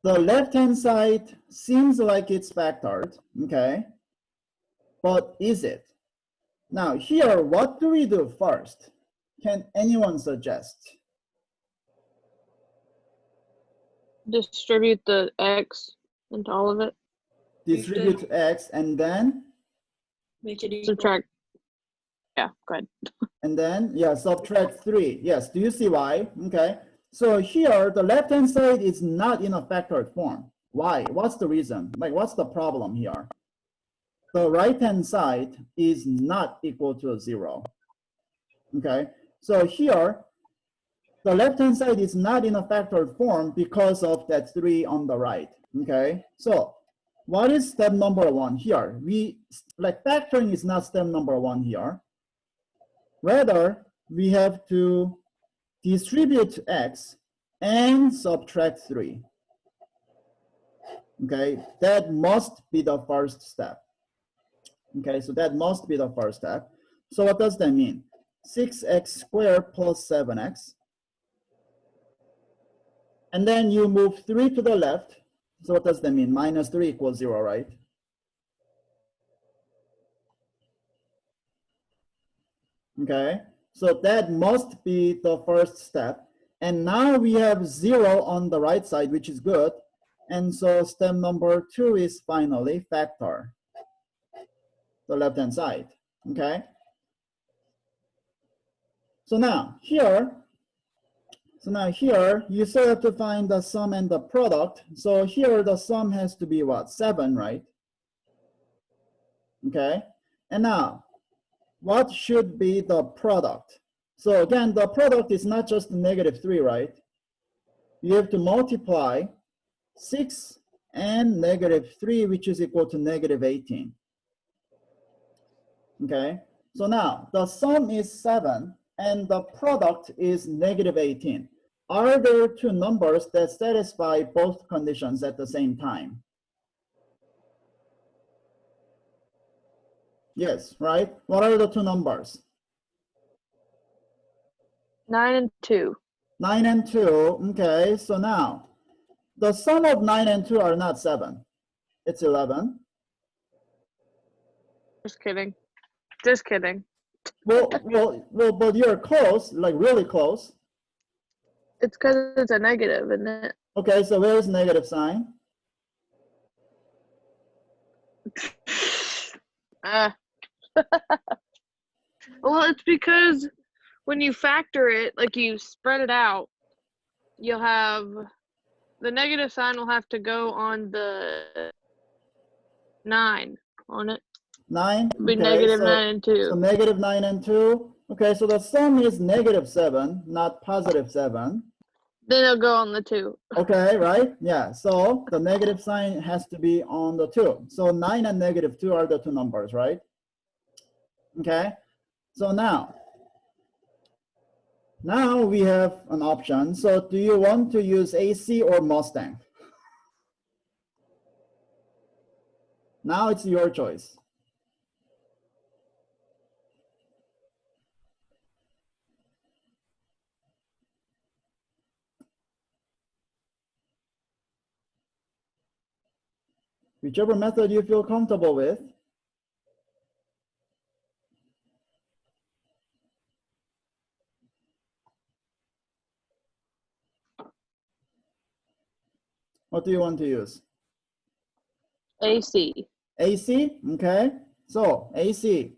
the left-hand side seems like it's factored, okay? But is it? Now here, what do we do first? Can anyone suggest? Distribute the x into all of it. Distribute x and then? Make it equal. Subtract. Yeah, go ahead. And then, yeah, subtract 3. Yes, do you see why? Okay. So here, the left-hand side is not in a factored form. Why? What's the reason? Like, what's the problem here? The right-hand side is not equal to 0. Okay, so here, the left-hand side is not in a factored form because of that 3 on the right. Okay, so what is step number 1 here? Like factoring is not step number 1 here. Rather, we have to distribute x and subtract 3. Okay, that must be the first step. Okay, so that must be the first step. So what does that mean? 6x squared plus 7x. And then you move 3 to the left. So what does that mean? Minus 3 equals 0, right? Okay, so that must be the first step. And now we have 0 on the right side, which is good. And so step number 2 is finally factor. the left-hand side, okay? So now here you still have to find the sum and the product. So here the sum has to be what? 7, right? Okay. And now, what should be the product? So again, the product is not just -3, right? You have to multiply 6 and -3, which is equal to -18. Okay. So now the sum is 7 and the product is -18. Are there two numbers that satisfy both conditions at the same time? Yes, right? What are the two numbers? 9 and 2. 9 and 2. Okay, so now the sum of 9 and 2 are not 7. It's 11. Just kidding. Just kidding. Well, but you're close, like really close. It's because it's a negative, isn't it? Okay, so where's negative sign? Ah. Well, it's because when you factor it, like you spread it out, you'll have the negative sign will have to go on the 9 on it. 9. It'll be Okay, negative so, 9 and 2. so -9 and 2. Okay, so the sum is -7, not +7. Then it'll go on the 2. Okay, right? Yeah, so the negative sign has to be on the 2. So 9 and -2 are the two numbers, right? Okay, so now we have an option. So do you want to use AC or Mustang? Now it's your choice. Whichever method you feel comfortable with. What do you want to use? AC. AC, okay. So AC.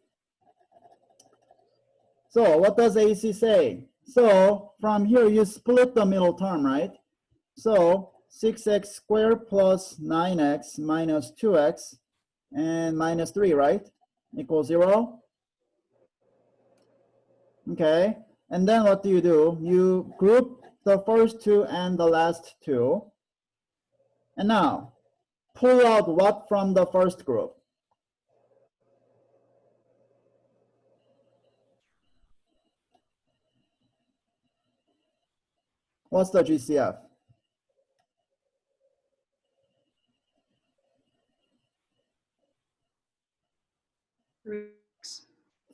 So what does AC say? So from here you split the middle term, right? So 6x squared plus 9x minus 2x and minus 3, right? Equals 0. Okay. And then what do? You group the first two and the last two. And now pull out what from the first group? What's the GCF?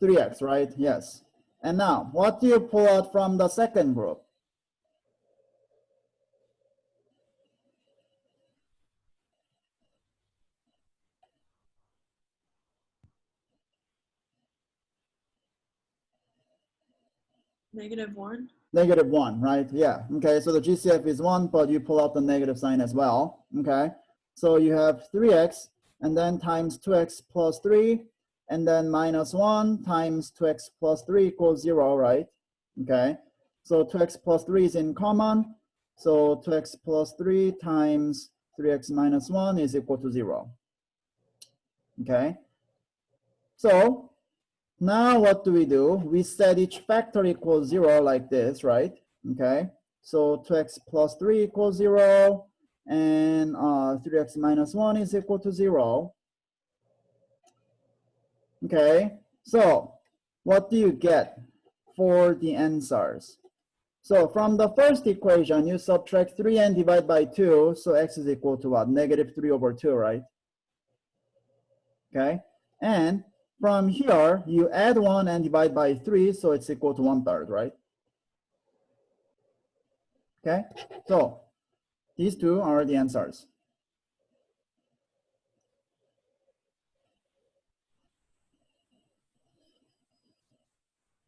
3x, right? Yes. And now, what do you pull out from the second group? -1. -1, right? Yeah. Okay, so the GCF is 1, but you pull out the negative sign as well. Okay, so you have 3x, and then times 2x plus 3, and then minus 1 times 2x plus 3 equals 0, right? Okay, so 2x plus 3 is in common. So 2x plus 3 times 3x minus 1 is equal to 0. Okay, so now what do? We set each factor equals 0 like this, right? Okay, so 2x plus 3 equals 0, and 3x minus 1 is equal to 0. Okay, so what do you get for the answers? So from the first equation, you subtract 3 and divide by 2, so x is equal to what? -3/2, right? Okay, and from here, you add 1 and divide by 3, so it's equal to 1/3, right? Okay, so these two are the answers.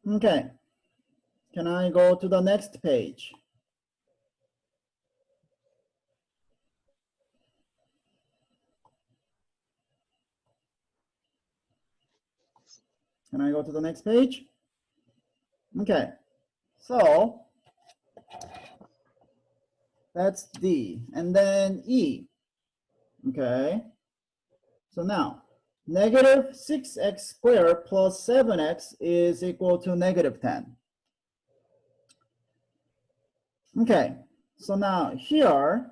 Okay, can I go to the next page? Can I go to the next page? Okay, so that's D. And then E. Okay, so now negative 6x squared plus 7x is equal to negative 10. Okay, so now here,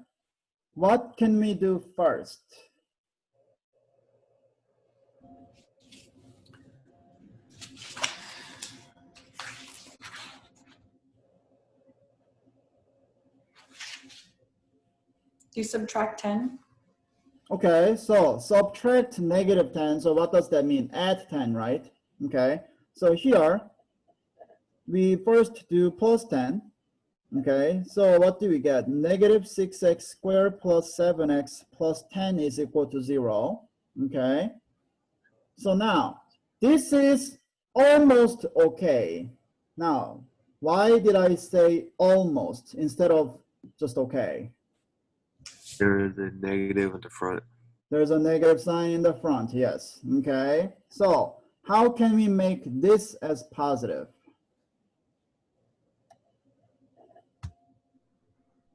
what can we do first? Do you subtract 10? Okay, so subtract negative 10. So what does that mean? Add 10, right? Okay, so here we first do plus 10. Okay, so what do we get? Negative 6x squared plus 7x plus 10 is equal to 0. Okay, so now this is almost okay. Now, why did I say almost instead of just okay? There is a negative at the front. There's a negative sign in the front, yes. Okay, so how can we make this as positive?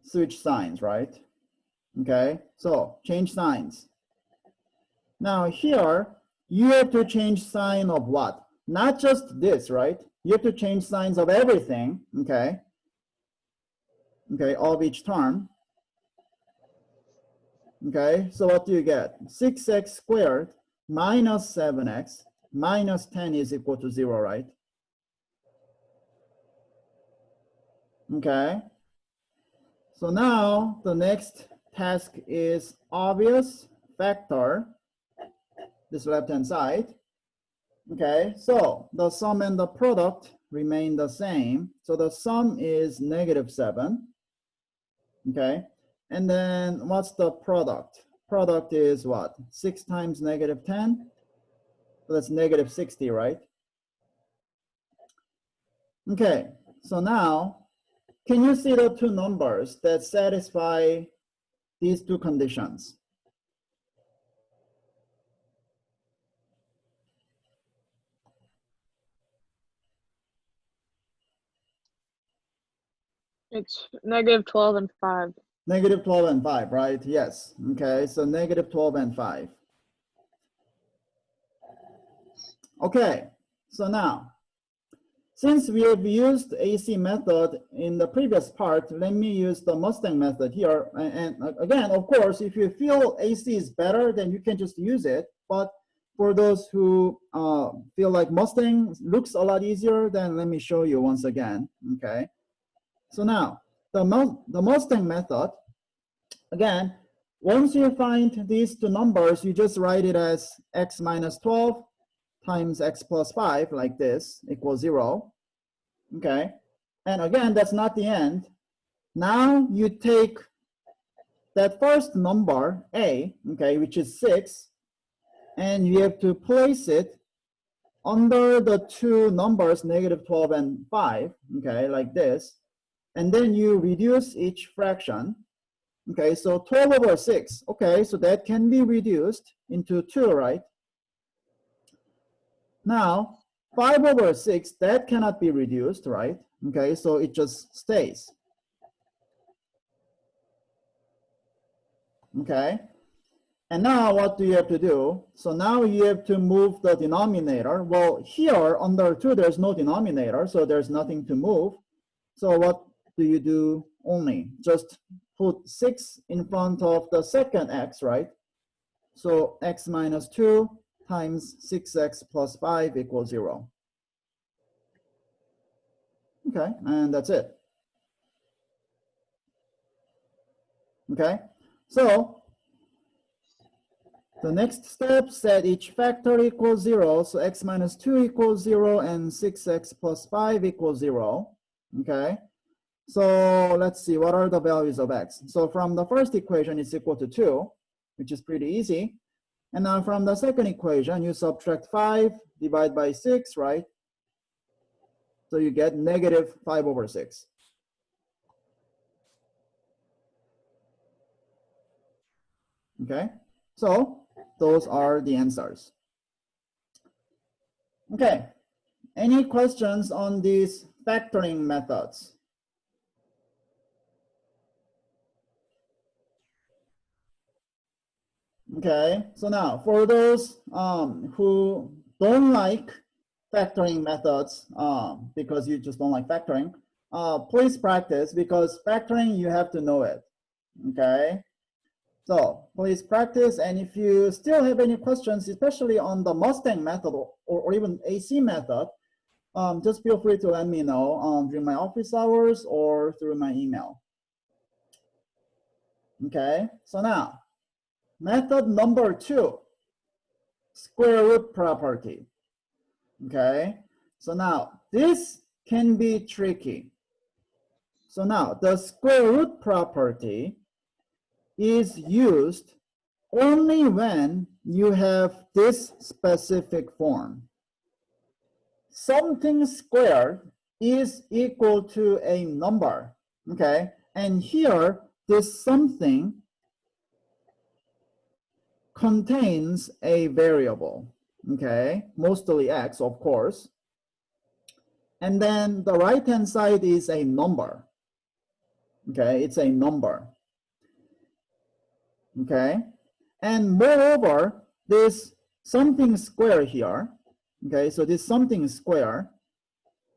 Switch signs, right? Okay, so change signs. Now here, you have to change sign of what? Not just this, right? You have to change signs of everything, okay? Okay, of each term. Okay, so what do you get? 6x squared minus 7x minus 10 is equal to 0, right? Okay, so now the next task is obvious factor, this left-hand side. Okay, so the sum and the product remain the same. So the sum is negative 7. Okay, and then what's the product? Product is what? 6 times negative 10. So that's negative 60, right? Okay, so now can you see the two numbers that satisfy these two conditions? It's negative 12 and 5. Negative 12 and 5, right? Yes. Okay, so negative 12 and 5. Okay, so now, since we have used AC method in the previous part, let me use the Mustang method here. And again, of course, if you feel AC is better, then you can just use it. But for those who feel like Mustang looks a lot easier, then let me show you once again, okay? So now, the Mustang method, again, once you find these two numbers, you just write it as x minus 12 times x plus 5, like this, equals 0. Okay, and again, that's not the end. Now you take that first number, a, okay, which is 6, and you have to place it under the two numbers, negative 12 and 5, okay, like this. And then you reduce each fraction. Okay, so 12 over 6. Okay, so that can be reduced into 2, right? Now, 5 over 6, that cannot be reduced, right? Okay, so it just stays. Okay, and now what do you have to do? So now you have to move the denominator. Well, here under 2, there's no denominator, so there's nothing to move. So what do you do only? Just put 6 in front of the second x, right? So x minus 2 times 6x plus 5 equals 0. Okay, and that's it. Okay, so the next step, set each factor equals 0. So x minus 2 equals 0 and 6x plus 5 equals 0. Okay, so let's see, what are the values of x? So from the first equation, it's equal to 2, which is pretty easy. And now from the second equation, you subtract 5, divide by 6, right? So you get negative 5 over 6. Okay, so those are the answers. Okay, Any questions on these factoring methods? Okay, so now for those who don't like factoring methods because you just don't like factoring, please practice, because factoring, you have to know it. Okay, so please practice, and if you still have any questions, especially on the Mustang method or even AC method, just feel free to let me know during my office hours or through my email. Okay, so now method number 2, square root property. Okay, so now this can be tricky. So now the square root property is used only when you have this specific form. Something squared is equal to a number, okay? And here, this something contains a variable, okay? Mostly x, of course. And then the right-hand side is a number, okay? It's a number, okay? And moreover, this something square here, okay? So this something square,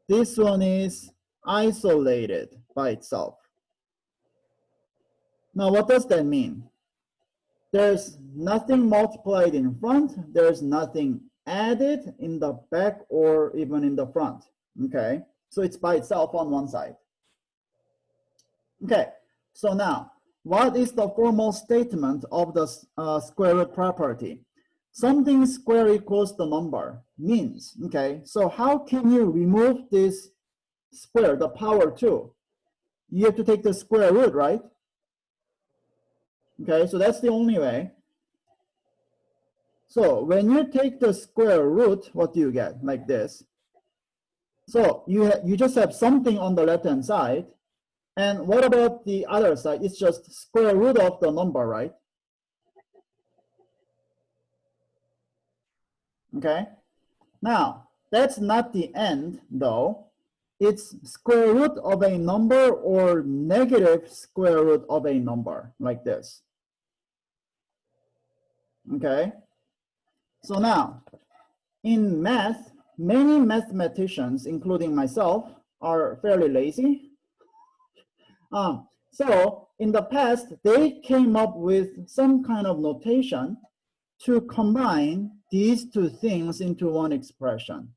this one is isolated by itself. Now, what does that mean? There's nothing multiplied in front, there's nothing added in the back or even in the front, okay? So it's by itself on one side. Okay, so now, what is the formal statement of the square root property? Something square equals the number means, okay, so how can you remove this square, the power 2? You have to take the square root, right? Okay, so that's the only way. So when you take the square root, what do you get? Like this. So you just have something on the left-hand side. And what about the other side? It's just square root of the number, right? Okay. Now, that's not the end, though. It's square root of a number or negative square root of a number, like this. Okay. So now, in math, many mathematicians, including myself, are fairly lazy. So in the past, they came up with some kind of notation to combine these two things into one expression.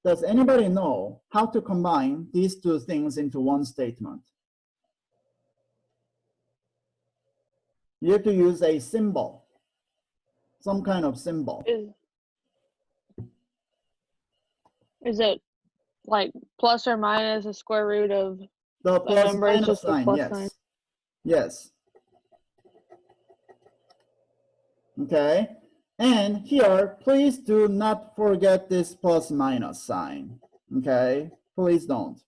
Does anybody know how to combine these two things into one statement? You have to use a symbol, some kind of symbol. Is it like plus or minus a square root of The plus number is minus just a sign, plus yes. sign? Yes. Okay. And here, please do not forget this plus minus sign. Okay. Please don't.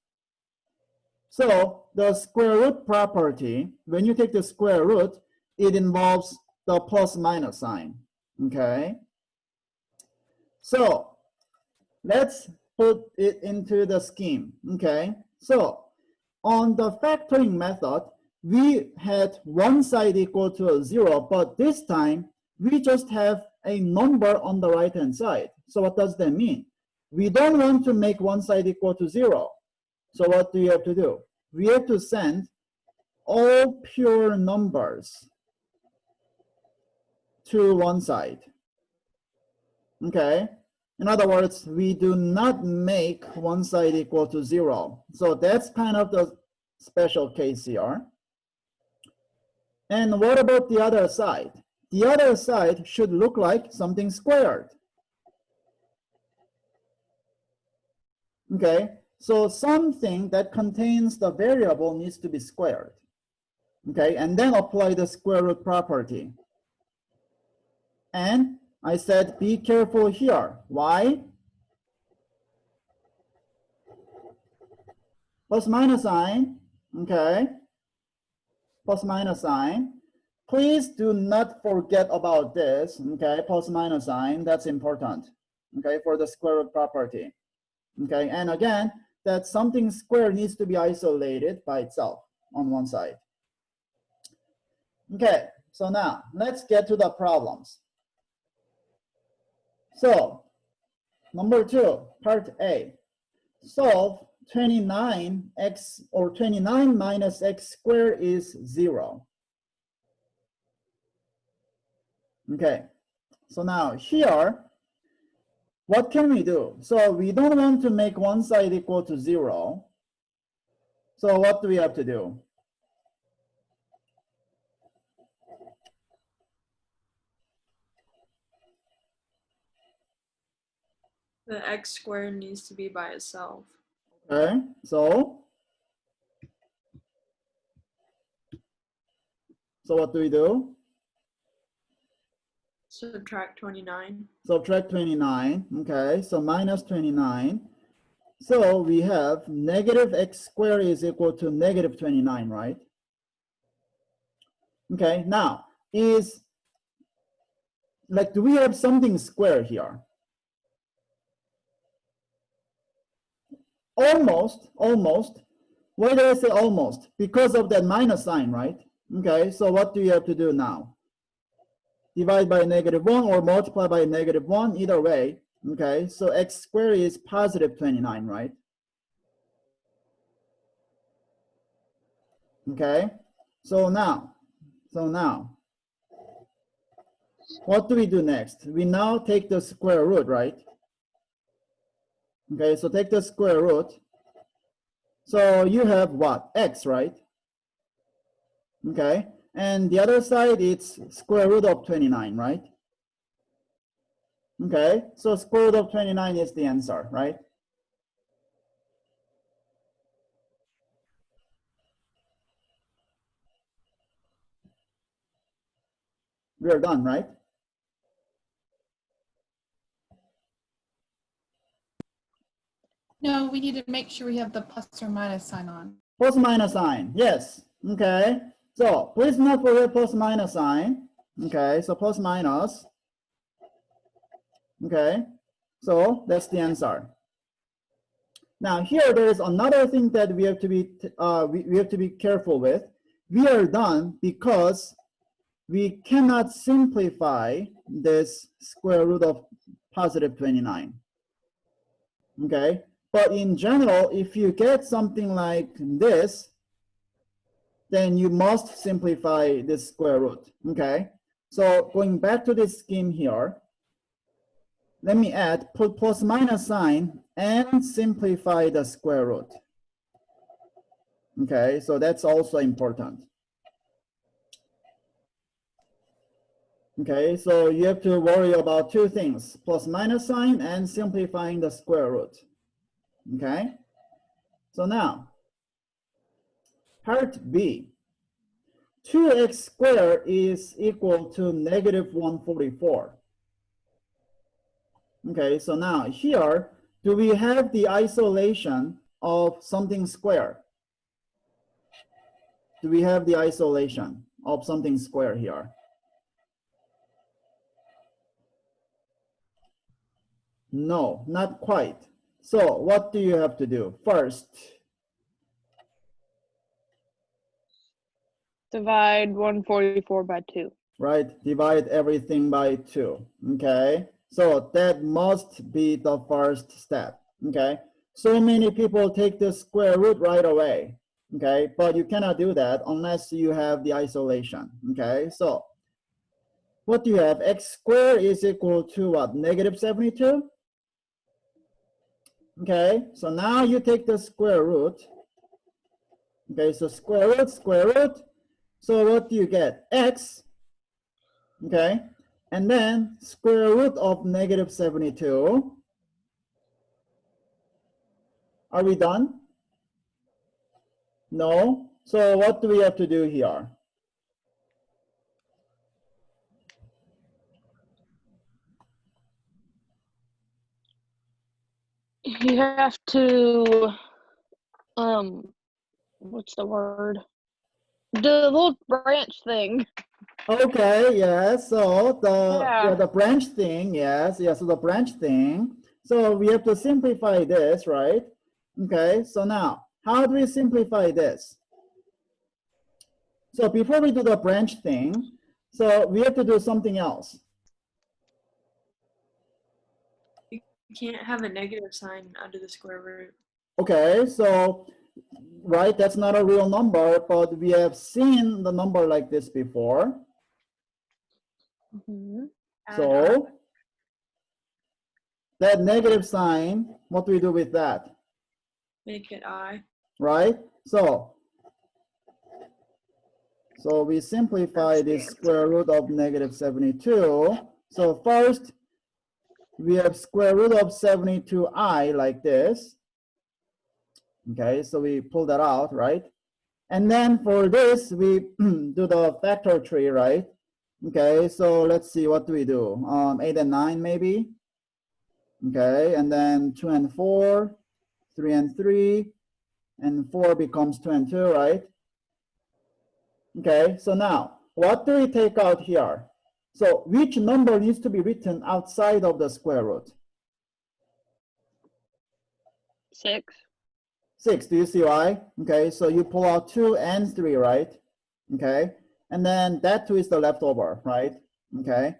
So the square root property, when you take the square root, it involves the plus minus sign. Okay. So let's put it into the scheme. Okay. So on the factoring method, we had one side equal to 0, but this time we just have a number on the right hand side. So what does that mean? We don't want to make one side equal to 0. So what do you have to do? We have to send all pure numbers to one side. Okay. In other words, we do not make one side equal to 0. So that's kind of the special case here. And what about the other side? The other side should look like something squared. Okay, so something that contains the variable needs to be squared. Okay, and then apply the square root property. And I said be careful here. Why? Plus minus sign, okay? Plus minus sign. Please do not forget about this, okay? Plus minus sign, that's important, okay, for the square root property. Okay, and again, that something square needs to be isolated by itself on one side. Okay, so now let's get to the problems. So, number 2, part A. Solve 29x or 29 minus x squared is 0. Okay, so now here, what can we do? So we don't want to make one side equal to 0. So what do we have to do? The x squared needs to be by itself. Okay, so what do we do? Subtract 29. Subtract 29. Okay, so minus 29. So we have negative x squared is equal to negative 29, right? Okay, now is like, do we have something square here? Almost. Why did I say almost? Because of that minus sign, right? Okay, so what do you have to do now? Divide by -1 or multiply by -1, either way. Okay, so x squared is positive 29, right? Okay, so now, what do we do next? We now take the square root, right? Okay, so take the square root. So you have what? X, right? Okay, and the other side, it's square root of 29, right? Okay, so square root of 29 is the answer, right? We are done, right? No, we need to make sure we have the plus or minus sign on. Plus minus sign, yes. Okay, so please not forget plus minus sign. Okay, so plus minus. Okay, so that's the answer. Now here there is another thing that we have to be careful with. We are done because we cannot simplify this square root of positive 29. Okay, but in general, if you get something like this, then you must simplify this square root. Okay, so going back to this scheme here, let me add, put plus minus sign and simplify the square root. Okay, so that's also important. Okay, so you have to worry about two things, plus minus sign and simplifying the square root. Okay, so now, part B. 2x squared is equal to negative 144. Okay, so now here, do we have the isolation of something square? Do we have the isolation of something square here? No, not quite. So what do you have to do? First, Divide 144 by 2. right, divide everything by 2. Okay, so that must be the first step. Okay, so many people take the square root right away. Okay, but you cannot do that unless you have the isolation. Okay, so what do you have? X squared is equal to what? Negative 72? Okay, so now you take the square root. Okay, so square root. So what do you get? X. Okay, and then square root of negative 72. Are we done? No. So what do we have to do here? You have to, what's the word? The little branch thing. Okay, yeah, so Yeah. the branch thing, yes, so the branch thing. So we have to simplify this, right? Okay, so now, how do we simplify this? So before we do the branch thing, so we have to do something else. You can't have a negative sign under the square root. Okay, so, right, that's not a real number, but we have seen the number like this before. Mhm. Add So that negative sign, what do we do with that? make it I. Right? So we simplify this square root of negative 72. So first, we have square root of 72i like this. Okay, so we pull that out, right? And then for this, we do the factor tree, right? Okay, so let's see, what do we do? 8 and 9 maybe. Okay, and then 2 and 4, 3 and 3, and 4 becomes 2 and 2, right? Okay, so now, what do we take out here? So which number needs to be written outside of the square root? 6. 6, do you see why? Okay, so you pull out 2 and 3, right? Okay, and then that 2 is the leftover, right? Okay,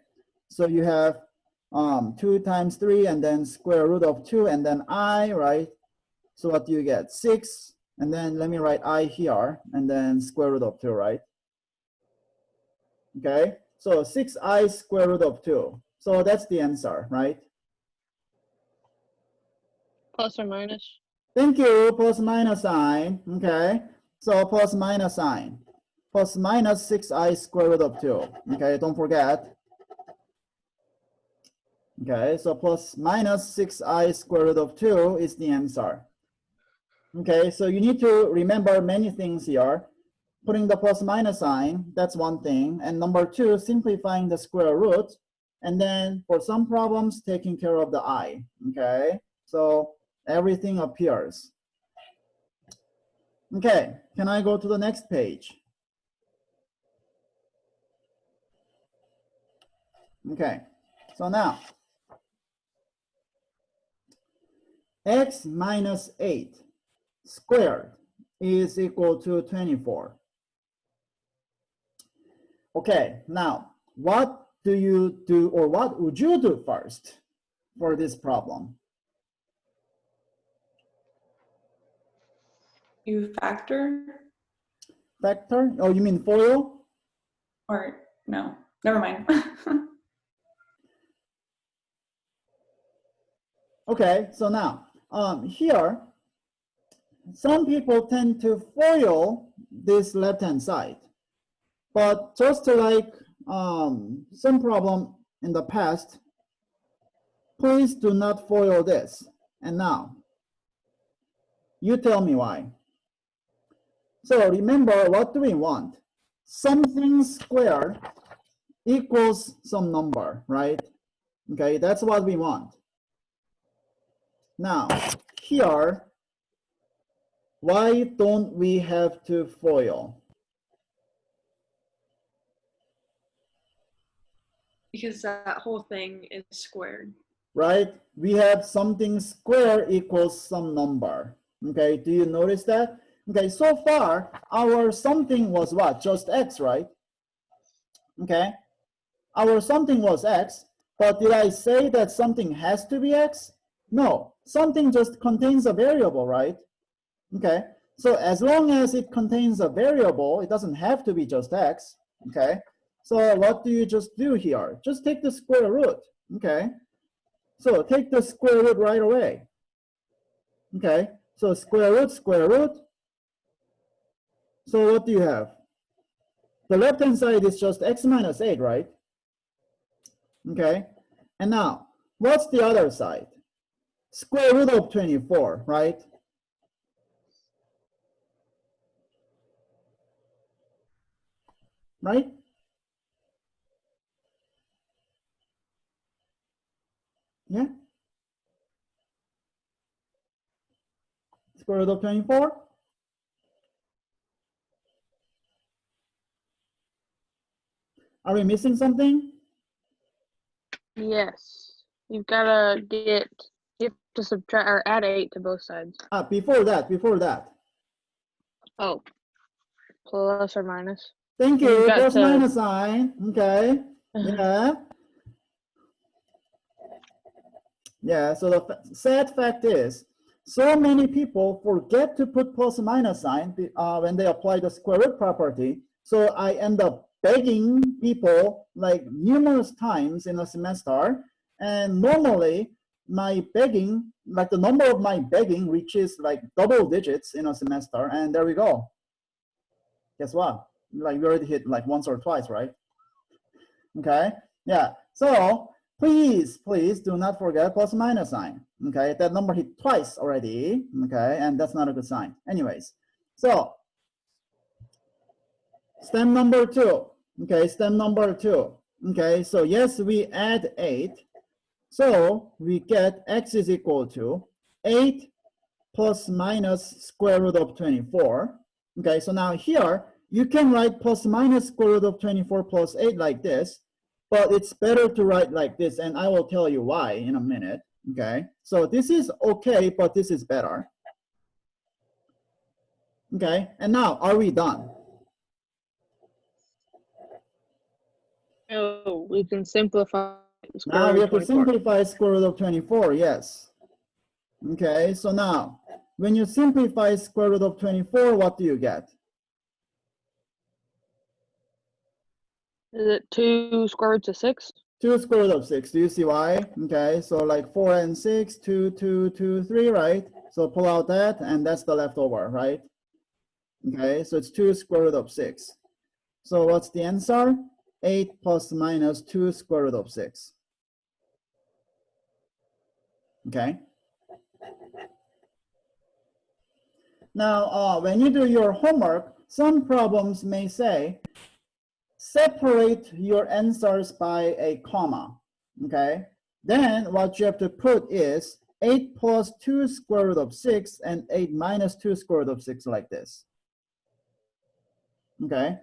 so you have 2 times 3 and then square root of 2 and then I, right? So what do you get? 6, and then let me write I here and then square root of 2, right? Okay, so 6i square root of 2. So that's the answer, right? Plus or minus. Thank you, plus minus sign. Okay, so plus minus sign. Plus minus 6i square root of 2. Okay, don't forget. Okay, so plus minus 6i square root of 2 is the answer. Okay, so you need to remember many things here. Putting the plus minus sign, that's one thing. And number 2, simplifying the square root. And then for some problems, taking care of the I. Okay, so everything appears. Okay, can I go to the next page? Okay, so now, x minus 8 squared is equal to 24. Okay, now, what do you do, or what would you do first for this problem? You factor Factor? Oh, you mean FOIL? or no? Never mind. Okay, so now, here, some people tend to FOIL this left-hand side. But just like some problem in the past, please do not FOIL this. And now, you tell me why. So remember, what do we want? Something squared equals some number, right? Okay, that's what we want. Now, here, why don't we have to FOIL? Because that whole thing is squared. Right? We have something square equals some number. Okay, do you notice that? Okay, so far, our something was what? Just x, right? Okay, our something was x, but did I say that something has to be x? No, something just contains a variable, right? Okay, so as long as it contains a variable, it doesn't have to be just x. Okay, so what do you just do here? Just take the square root. Okay, so take the square root right away. Okay, so square root, square root. So what do you have? The left-hand side is just x minus 8, right? Okay, and now, what's the other side? Square root of 24, right? Right? Yeah? Square root of 24? Are we missing something? Yes. You have to subtract or add 8 to both sides. Before that. Oh, plus or minus. Thank You've you. got Plus to- minus sign. Okay. Yeah. Yeah. So the sad fact is, so many people forget to put plus minus sign when they apply the square root property. So I end up begging people like numerous times in a semester. And normally my begging, like the number of my begging reaches like double digits in a semester. And there we go. Guess what? Like we already hit like once or twice, right? Okay. Yeah. So please do not forget plus minus sign. Okay. That number hit twice already. Okay. And that's not a good sign. Anyways, so step number 2. Okay. Step number 2. Okay. So yes, we add 8. So we get x is equal to 8 plus minus square root of 24. Okay. So now here you can write plus minus square root of 24 plus 8 like this. But it's better to write like this, and I will tell you why in a minute, okay? So this is okay, but this is better. Okay, and now, are we done? Oh, we can simplify. Now we have to simplify square root of 24, yes. Okay, so now, when you simplify square root of 24, what do you get? Is it 2 square roots of 6? 2 square root of 6. Do you see why? Okay, so like 4 and 6, 2, 2, 2, 3, right? So pull out that, and that's the leftover, right? Okay, so it's 2 square root of 6. So what's the answer? 8 plus minus 2 square root of 6. Okay. Now, when you do your homework, some problems may say, separate your answers by a comma, okay? Then what you have to put is 8 plus 2 square root of 6 and 8 minus 2 square root of 6 like this, okay?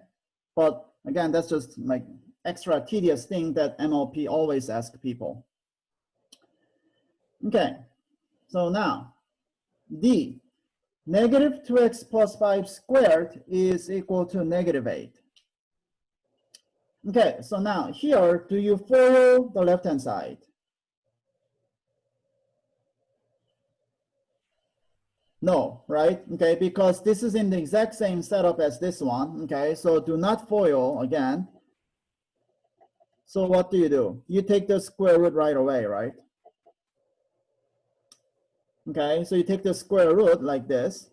But again, that's just like extra tedious thing that MLP always asks people. Okay, so now D, negative 2x plus 5 squared is equal to negative 8. Okay, so now here, do you follow the left-hand side? No, right? Okay, because this is in the exact same setup as this one. Okay, so do not FOIL again. So what do? You take the square root right away, right? Okay, so you take the square root like this.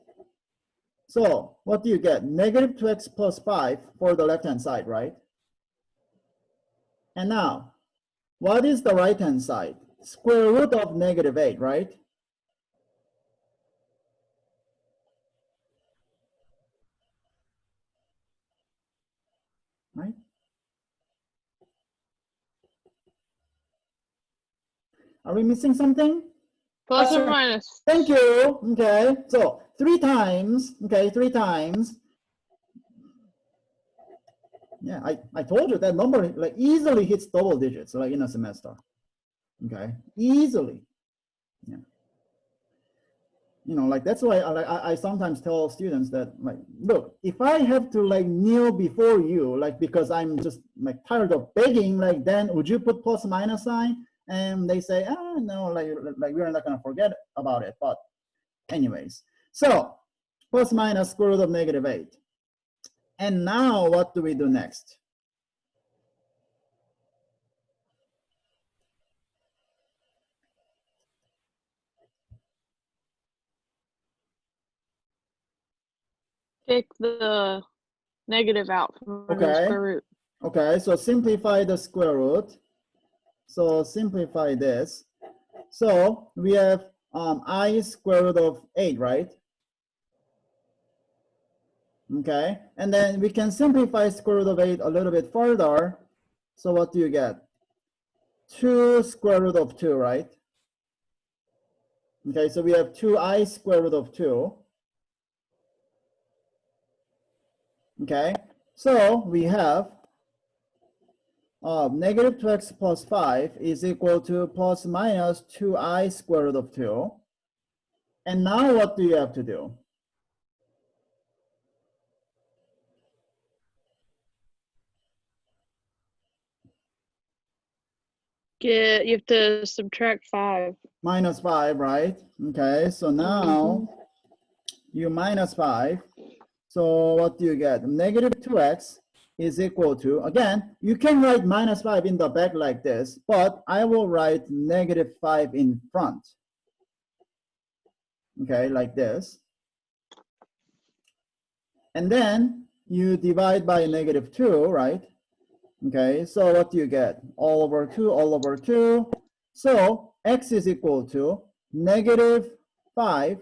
So what do you get? Negative 2x plus 5 for the left-hand side, right? And now, what is the right-hand side? Square root of negative 8, right? Right? Are we missing something? Plus or minus. Thank you. Okay, so 3 times. Okay, 3 times. Yeah, I told you that number like easily hits double digits like in a semester. Okay, easily. Yeah. You know, like that's why I sometimes tell students that like, look, if I have to like kneel before you, like because I'm just like tired of begging, like then would you put plus minus sign? And they say, oh no, like we're not gonna forget about it. But anyways, so plus minus square root of negative 8. And now what do we do next? Take the negative out from under the square root. Okay, so simplify the square root. So simplify this. So we have I square root of 8, right? Okay, and then we can simplify square root of 8 a little bit further. So what do you get? 2 square root of 2, right? Okay, so we have 2i square root of 2. Okay, so we have of negative 2x plus 5 is equal to plus minus 2I square root of 2. And now what do you have to do? You have to subtract 5. Minus 5, right? Okay, so now you minus 5. So what do you get? Negative 2x is equal to, again, you can write minus 5 in the back like this, but I will write negative 5 in front. Okay, like this. And then you divide by negative 2, right? Okay, so what do you get? All over 2, all over 2. So x is equal to negative 5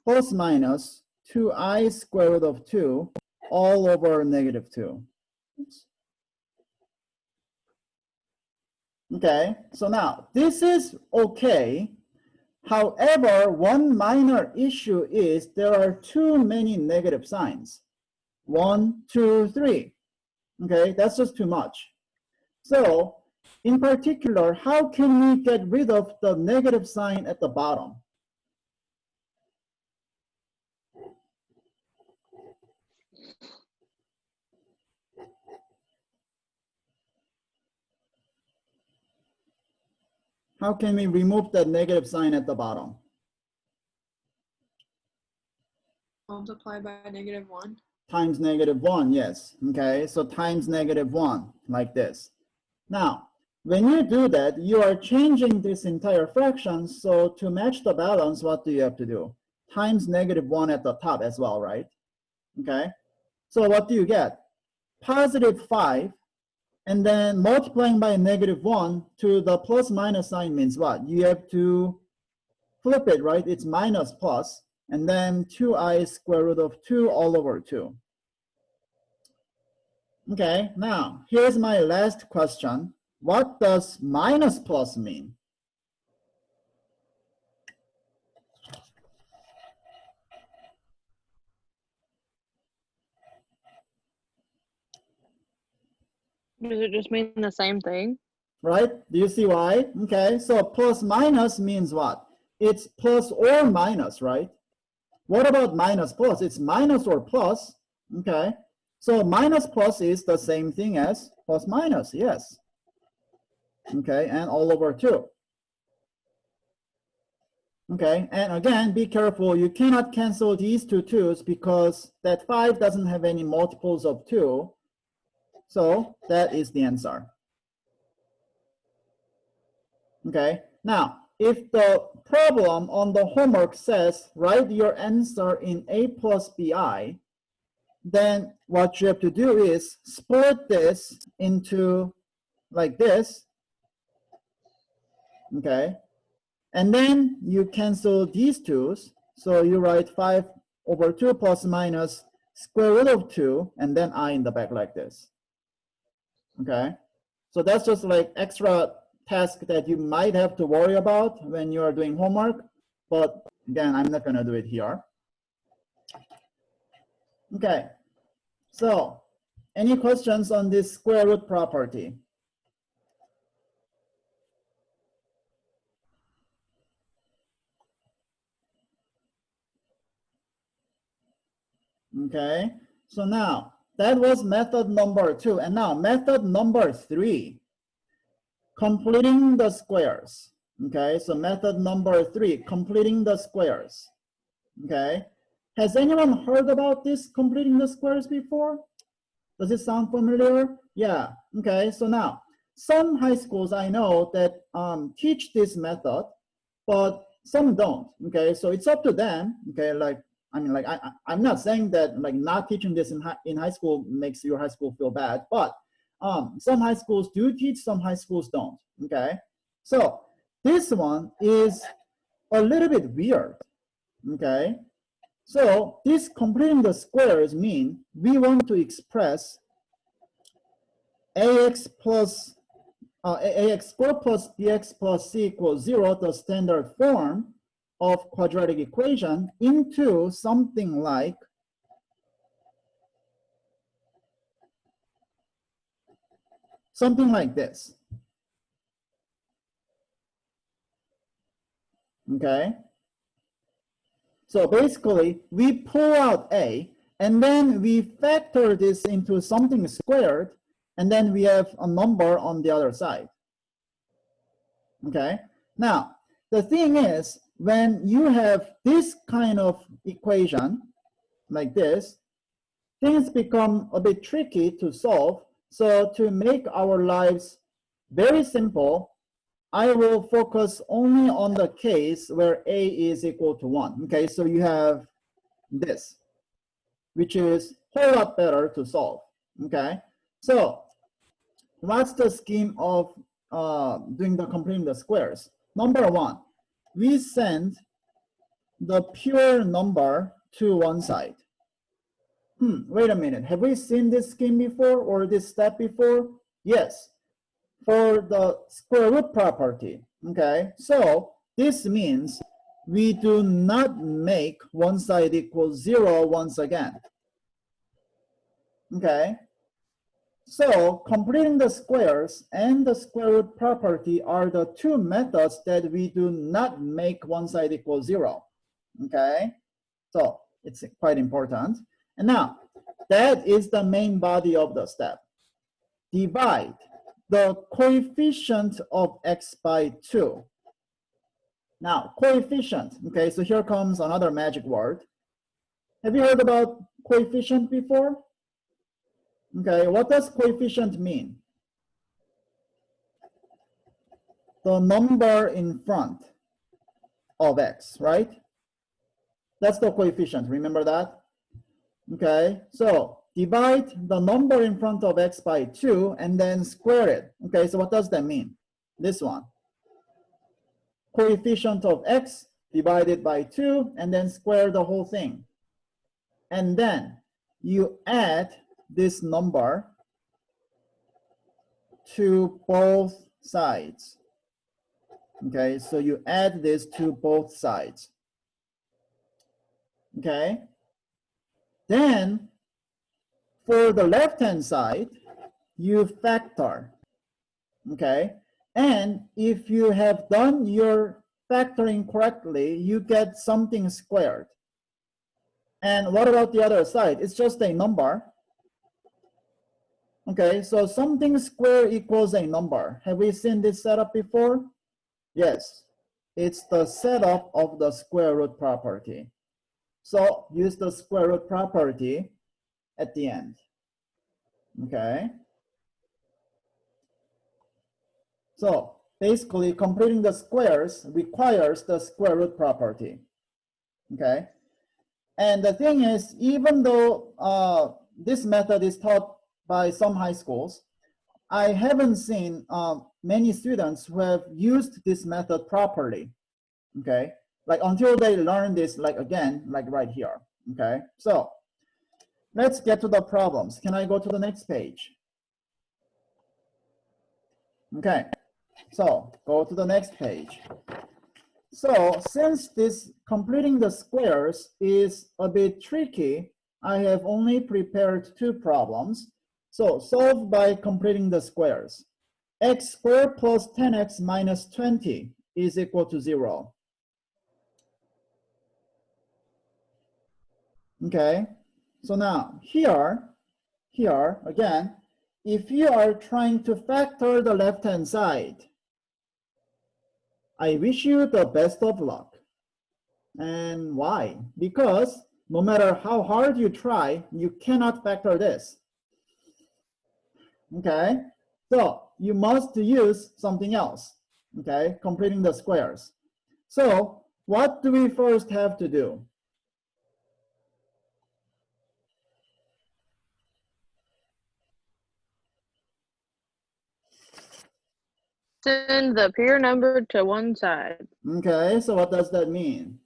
plus minus 2I square root of 2 all over negative 2. Oops. Okay, so now this is okay. However, one minor issue is there are too many negative signs. 1, 2, 3. Okay, that's just too much. So in particular, how can we get rid of the negative sign at the bottom? How can we remove the negative sign at the bottom? Multiply by negative 1. Times negative 1, yes. Okay, so times negative 1, like this. Now, when you do that, you are changing this entire fraction. So to match the balance, what do you have to do? Times negative 1 at the top as well, right? Okay, so what do you get? Positive 5, and then multiplying by negative 1 to the plus minus sign means what? You have to flip it, right? It's minus plus, and then 2I square root of 2 all over 2. Okay, now here's my last question. What does minus plus mean? Does it just mean the same thing? Right? Do you see why? Okay, so plus minus means what? It's plus or minus, right? What about minus plus? It's minus or plus. Okay, so minus plus is the same thing as plus minus, yes. Okay, and all over 2. Okay, and again, be careful. You cannot cancel these two 2's because that 5 doesn't have any multiples of 2. So that is the answer. Okay, now if the problem on the homework says write your answer in A plus BI, then what you have to do is split this into like this. Okay, and then you cancel these 2's. So you write 5 over 2 plus minus square root of 2, and then I in the back like this. Okay, so that's just like extra task that you might have to worry about when you are doing homework, but again, I'm not going to do it here. Okay, so any questions on this square root property? Okay, so now that was method number 2, and now method number 3, completing the squares. Okay, so method number 3, completing the squares. Okay, has anyone heard about this completing the squares before? Does it sound familiar? Yeah, okay, so now some high schools I know that teach this method, but some don't. Okay, so it's up to them. Okay, like I mean, like I'm not saying that like not teaching this in high school makes your high school feel bad, but some high schools do teach, some high schools don't. Okay, so this one is a little bit weird. Okay, so this completing the squares mean we want to express ax plus ax squared plus bx plus c equals 0, the standard form of quadratic equation, into something like something like this. Okay. So basically, we pull out A, and then we factor this into something squared, and then we have a number on the other side. Okay. Now, the thing is, when you have this kind of equation, like this, things become a bit tricky to solve. So to make our lives very simple, I will focus only on the case where A is equal to 1. Okay, so you have this, which is a whole lot better to solve. Okay, so what's the scheme of doing the completing the squares? Number one, we send the pure number to one side. Wait a minute, have we seen this scheme before or this step before? Yes, for the square root property. Okay, so this means we do not make one side equal 0 once again. Okay, so completing the squares and the square root property are the two methods that we do not make one side equal 0. Okay, so it's quite important. And now that is the main body of the step. Divide the coefficient of x by 2. Now, coefficient, okay, so here comes another magic word. Have you heard about coefficient before? Okay, what does coefficient mean? The number in front of x, right? That's the coefficient, remember that? Okay, so divide the number in front of x by 2 and then square it. Okay, so what does that mean? This one. Coefficient of x divided by 2 and then square the whole thing. And then you add this number to both sides. Okay, so you add this to both sides. Okay. Then for the left-hand side, you factor. Okay. And if you have done your factoring correctly, you get something squared. And what about the other side? It's just a number. Okay, so something square equals a number. Have we seen this setup before? Yes, it's the setup of the square root property. So use the square root property at the end. Okay. So basically completing the squares requires the square root property. Okay. And the thing is, even though this method is taught by some high schools, I haven't seen many students who have used this method properly. Okay. Like until they learn this, like again, like right here. Okay. So let's get to the problems. Can I go to the next page? Okay. So go to the next page. So since this completing the squares is a bit tricky, I have only prepared two problems. So solve by completing the squares. X squared plus 10x minus 20 is equal to 0. Okay, so now here again, if you are trying to factor the left-hand side, I wish you the best of luck. And why? Because no matter how hard you try, you cannot factor this. Okay, so you must use something else. Okay, completing the squares. So what do we first have to do? Send the pure number to one side. Okay, so what does that mean?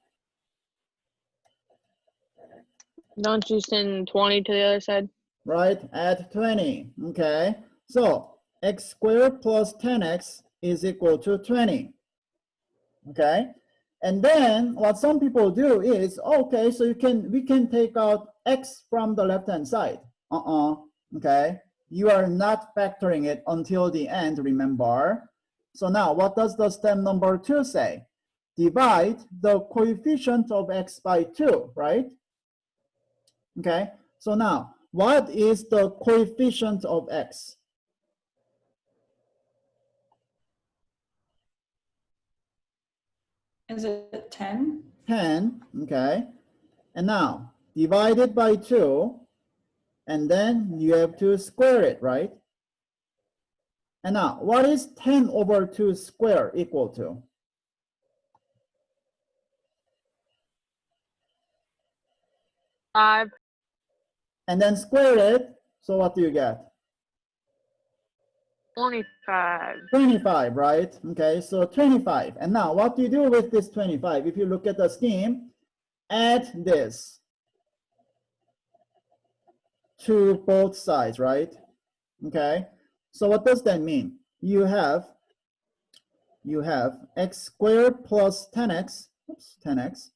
Don't you send 20 to the other side? Right, add 20. Okay, so x squared plus 10x is equal to 20. Okay, and then what some people do is, okay, so we can take out x from the left-hand side. Okay, you are not factoring it until the end, remember? So now what does the step number 2 say? Divide the coefficient of x by 2, right? Okay, so now what is the coefficient of x? Is it 10? 10, okay? And now divide it by 2, and then you have to square it, right? And now what is 10 over 2 square equal to? Five. And then square it, so what do you get? 25. 25, right? Okay, so 25. And now what do you do with this 25? If you look at the scheme, add this to both sides, right? Okay, so what does that mean? You have x squared plus 10x, 10x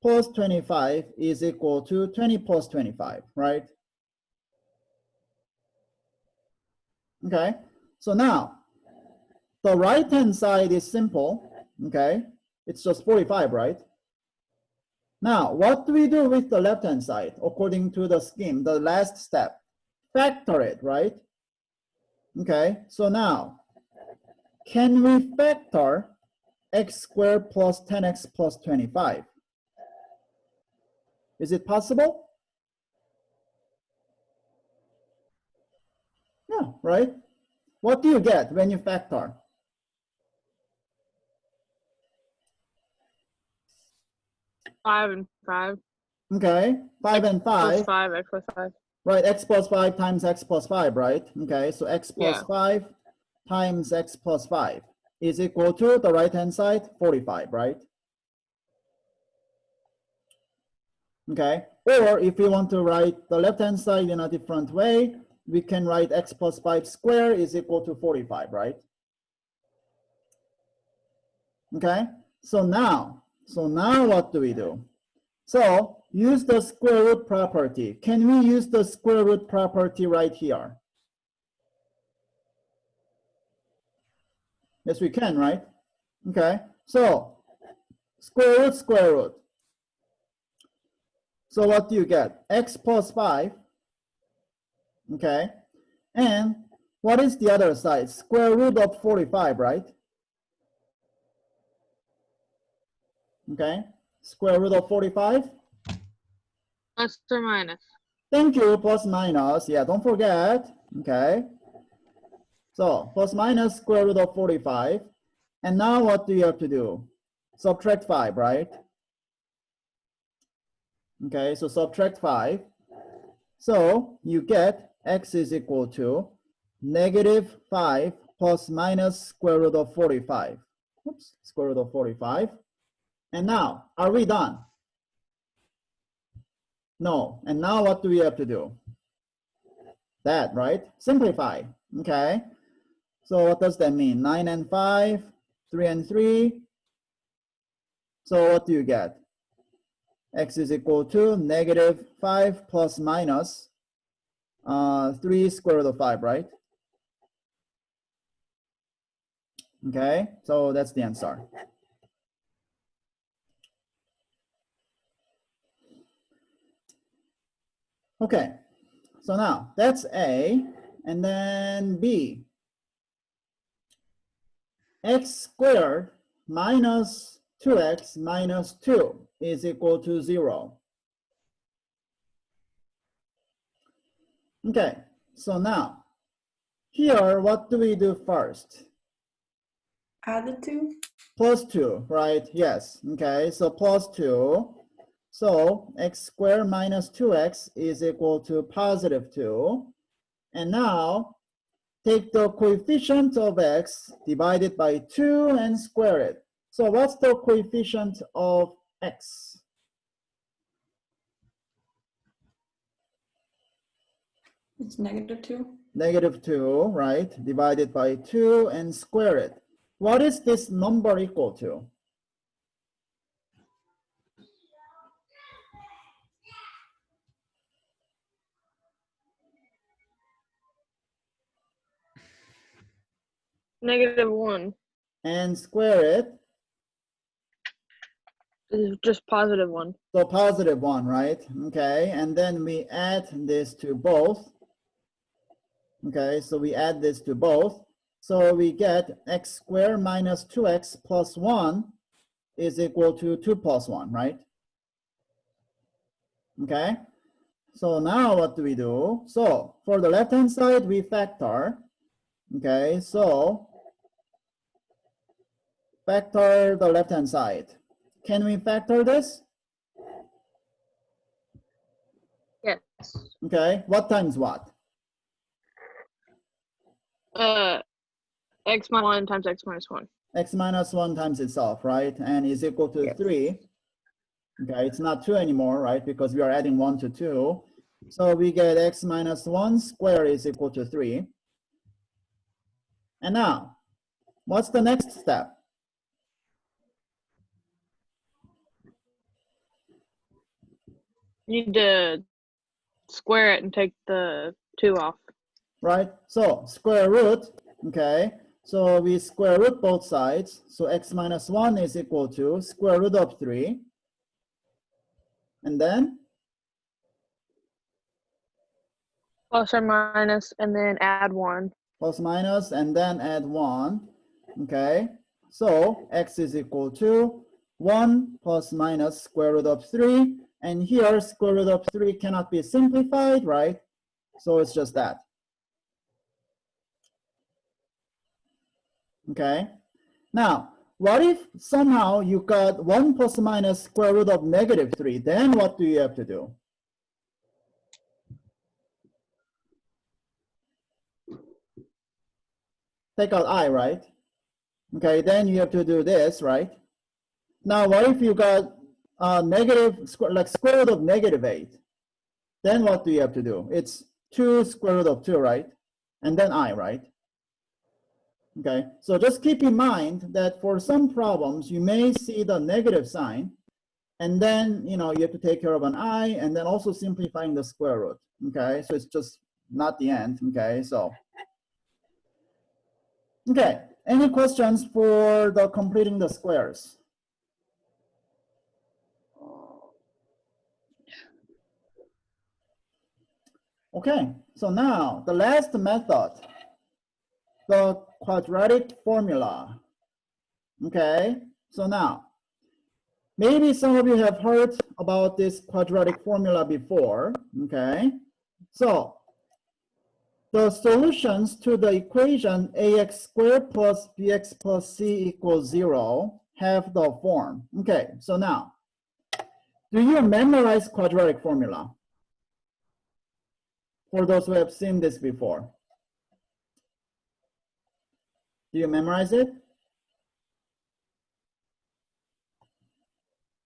plus 25 is equal to 20 plus 25, right? Okay, so now the right hand side is simple, okay? It's just 45, right? Now, what do we do with the left hand side according to the scheme, the last step? Factor it, right? Okay, so now, can we factor x squared plus 10x plus 25? Is it possible? Yeah, right? What do you get when you factor? Five and five. Okay, 5 and Plus 5. five, x plus five. Right, x plus 5 times x plus 5, right? Okay, so x plus Yeah. 5 times x plus 5 is equal to the right-hand side, 45, right? Okay, or if we want to write the left-hand side in a different way, we can write x plus 5 square is equal to 45, right? Okay, so now what do we do? So use the square root property. Can we use the square root property right here? Yes, we can, right? Okay, so square root, square root. So what do you get? X plus 5, okay? And what is the other side? Square root of 45, right? Okay, square root of 45. Plus or minus. Thank you, plus minus. Yeah, don't forget, okay? So plus minus square root of 45. And now what do you have to do? Subtract 5, right? Okay, so subtract 5. So you get x is equal to negative 5 plus minus square root of 45. Oops, square root of 45. And now, are we done? No. And now what do we have to do? That, right? Simplify. Okay. So what does that mean? 9 and 5, 3 and 3. So what do you get? X is equal to negative 5 plus minus 3 square root of 5, right? Okay, so that's the answer. Okay, so now that's A, and then B. X squared minus 2x minus 2 is equal to 0. Okay, so now here, what do we do first? Add the two? Plus 2, right? Yes. Okay, so plus 2. So x squared minus 2x is equal to positive 2. And now take the coefficient of x divided by 2 and square it. So what's the coefficient of x? It's negative 2. Negative 2, right? Divided by 2 and square it. What is this number equal to? -1 and square it. is just +1. So +1, right? Okay, and then we add this to both. Okay, so we add this to both. So we get x squared minus 2x plus 1 is equal to 2 plus 1, right? Okay, so now what do we do? So for the left-hand side, we factor. Okay, so factor the left-hand side. Can we factor this? Yes. Okay, what times what? X minus 1 times x minus 1. X minus 1 times itself, right? And is equal to Yes. 3. Okay, it's not 2 anymore, right? Because we are adding 1 to 2. So we get x minus 1 squared is equal to 3. And now, what's the next step? You need to square it and take the 2 off. Right? So square root, okay? So we square root both sides. So x minus 1 is equal to square root of 3. And then? Plus or minus, and then add 1. Plus minus, and then add 1. Okay? So x is equal to 1 plus minus square root of 3. And here, square root of 3 cannot be simplified, right? So it's just that. Okay? Now, what if somehow you got 1 plus minus square root of -3? Then what do you have to do? Take out I, right? Okay, then you have to do this, right? Now, what if you got square root of -8? Then what do you have to do? It's 2 square root of 2, right? And then I, right? Okay, so just keep in mind that for some problems, you may see the negative sign, and then, you have to take care of an I, and then also simplifying the square root. Okay, so it's just not the end. Okay, so. Okay, any questions for the completing the squares? Okay, so now the last method, the quadratic formula. Okay, so now, maybe some of you have heard about this quadratic formula before. Okay, so the solutions to the equation ax squared plus bx plus c equals 0 have the form. Okay, so now, do you memorize quadratic formula? For those who have seen this before. Do you memorize it?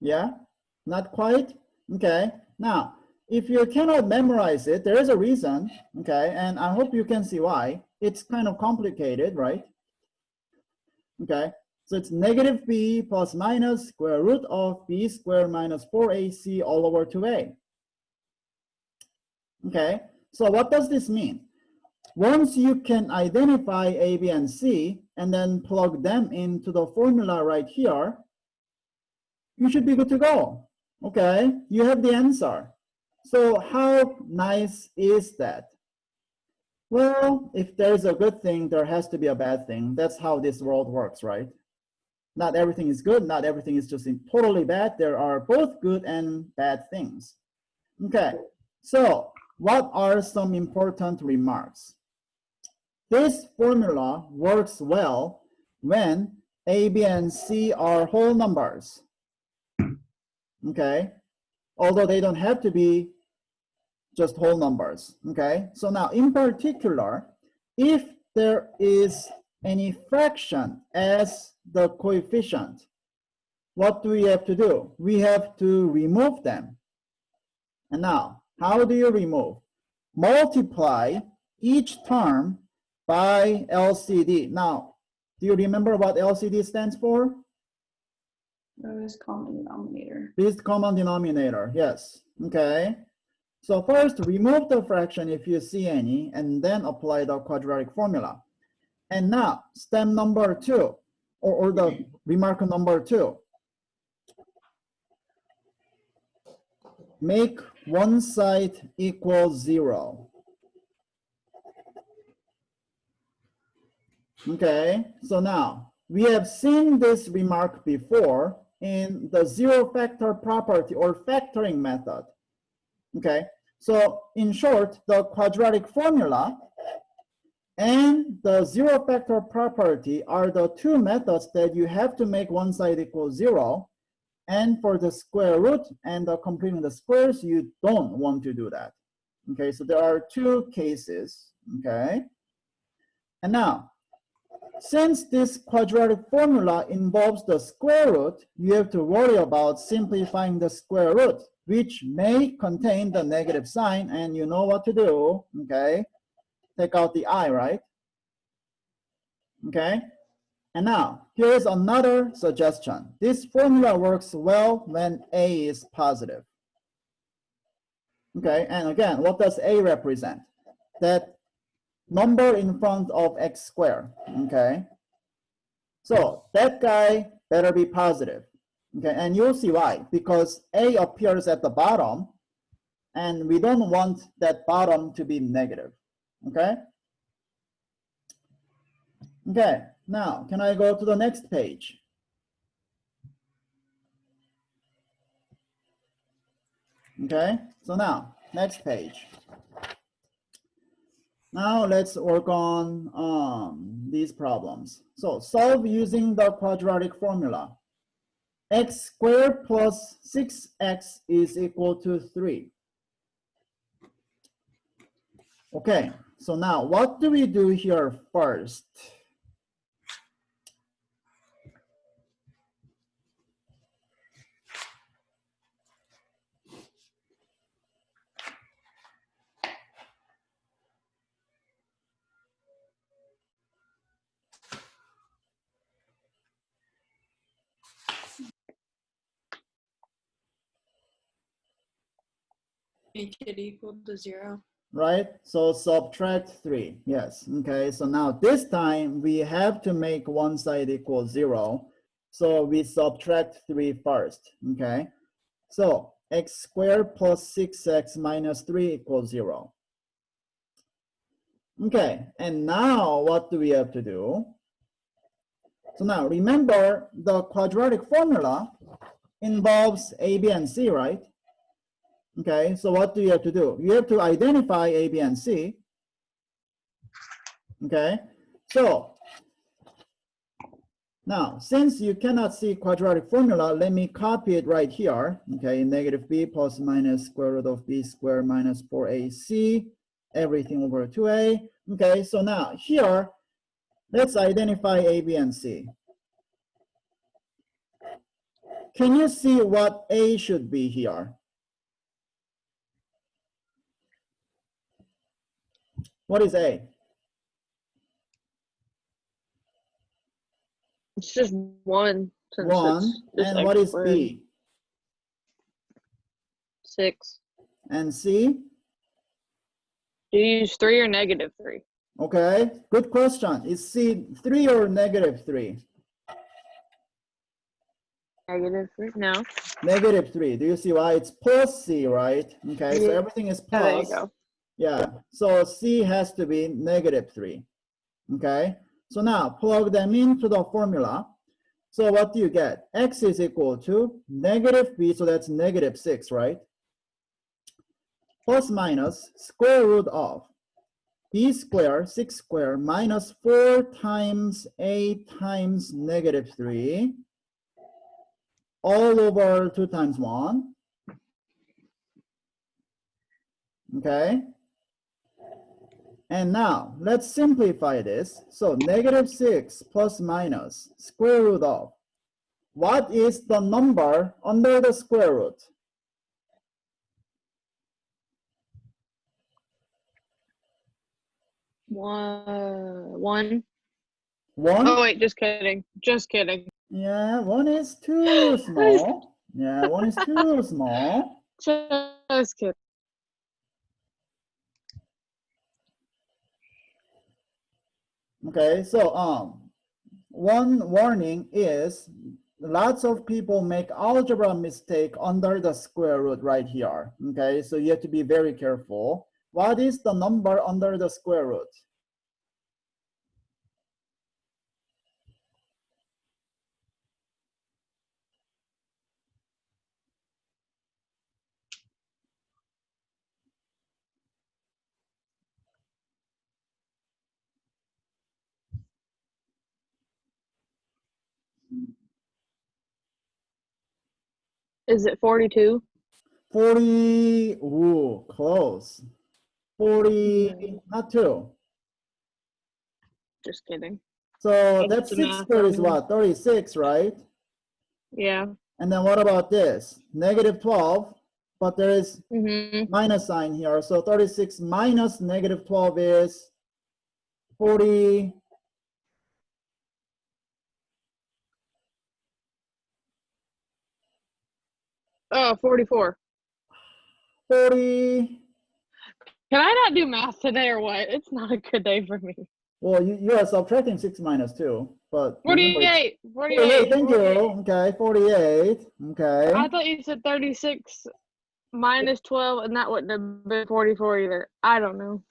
Yeah? Not quite? Okay. Now, if you cannot memorize it, there is a reason, okay? And I hope you can see why. It's kind of complicated, right? Okay. So it's -b plus minus square root of b squared minus 4ac all over 2a. Okay. So what does this mean? Once you can identify a, b, and c, and then plug them into the formula right here, you should be good to go. Okay, you have the answer. So how nice is that? Well, if there's a good thing, there has to be a bad thing. That's how this world works, right? Not everything is good, not everything is just totally bad. There are both good and bad things. Okay, so what are some important remarks? This formula works well when a, b, and c are whole numbers. Okay, although they don't have to be just whole numbers. Okay, so now in particular, if there is any fraction as the coefficient, what do we have to do? We have to remove them. And now, how do you remove? Multiply each term by LCD. Now, do you remember what LCD stands for? Lowest common denominator. Least common denominator, yes. Okay. So first, remove the fraction if you see any, and then apply the quadratic formula. And now step number 2, or the remark number 2. Make one side equal 0. Okay, so now we have seen this remark before in the zero factor property or factoring method. Okay, so in short, the quadratic formula and the zero factor property are the two methods that you have to make one side equal 0. And for the square root and the completing the squares, you don't want to do that. Okay, so there are two cases. Okay, and now, since this quadratic formula involves the square root, you have to worry about simplifying the square root, which may contain the negative sign, and you know what to do. Okay, take out the I, right? Okay, and now here's another suggestion. This formula works well when A is positive. Okay, and again, what does A represent? That number in front of x squared. Okay, so that guy better be positive. Okay, and you'll see why. Because A appears at the bottom, and we don't want that bottom to be negative. Okay. Okay, now can I go to the next page? Okay, so now next page. Now let's work on these problems. So solve using the quadratic formula. X squared plus 6x is equal to 3. Okay, so now what do we do here first? Make it equal to 0. Right, so subtract 3. Yes, okay, so now this time we have to make one side equal 0. So we subtract 3 first. Okay, so x squared plus 6x minus 3 equals 0. Okay, and now what do we have to do? So now remember, the quadratic formula involves a, b, and c, right? Okay, so what do you have to do? You have to identify a, b, and c. Okay, so now since you cannot see quadratic formula, let me copy it right here. Okay, negative b plus minus square root of b squared minus 4ac, everything over 2a. Okay, so now here, let's identify a, b, and c. Can you see what a should be here? What is a? It's just 1. Since 1. it's just And x what is squared. b? 6. And c? Do you use 3 or negative 3? Okay, good question. Is c 3 or negative 3? Negative 3? No. Negative 3. Do you see why? It's plus c, right? Okay, so Yeah. everything is Oh, there you plus. go. Yeah, so c has to be negative 3. Okay, so now plug them into the formula. So what do you get? X is equal to negative b, so that's negative 6, right? Plus minus square root of b squared, 6 squared, minus 4 times a times negative 3, all over 2 times 1. Okay. And now let's simplify this. So negative 6 plus minus square root of, what is the number under the square root? 1. 1? Oh, wait, just kidding. Just kidding. Yeah, 1 is too small. Yeah, 1 is too small. Just kidding. Okay, so one warning is lots of people make algebra mistake under the square root right here. Okay, so you have to be very careful. What is the number under the square root? Is it 42? 40, ooh, close. 40, No, not 2. just kidding. So That's that's the 6 math squared is wrong one. what? 36, right? Yeah. And then what about this? Negative 12, but there is Mm-hmm. minus sign here. So 36 minus negative 12 is 40. Oh, 44. 40. Can I not do math today or what? It's not a good day for me. Well, you are subtracting 6 minus 2, but remember it's 48. 48. Thank 48. you. Okay, 48. Okay. I thought you said 36 minus 12, and that wouldn't have been 44 either. I don't know.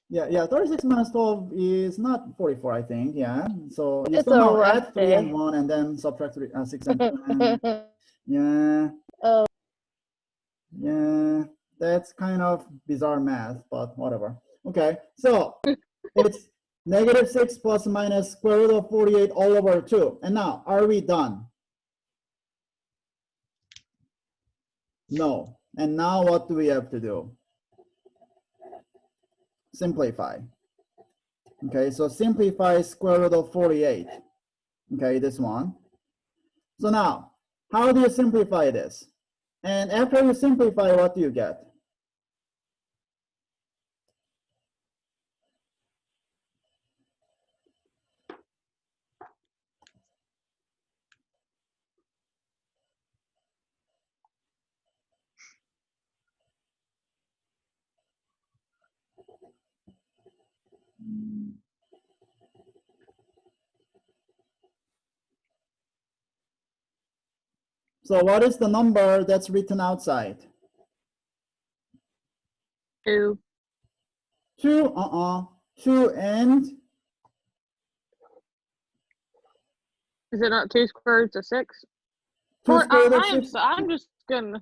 Yeah, 36 minus 12 is not 44, I think. Yeah. So you It's a somehow rough add 3 and day. 1 and then subtract 6 and 2. And yeah. Oh. Yeah, that's kind of bizarre math, but whatever. Okay, so it's negative 6 plus minus square root of 48 all over 2. And now, are we done? No. And now what do we have to do? Simplify. Okay, so simplify square root of 48. Okay, this one. So now, how do you simplify this? And after you simplify, what do you get? So what is the number that's written outside? 2. 2, 2 and Is it not 2 square roots of 6? 2 square root of 6. I'm just gonna.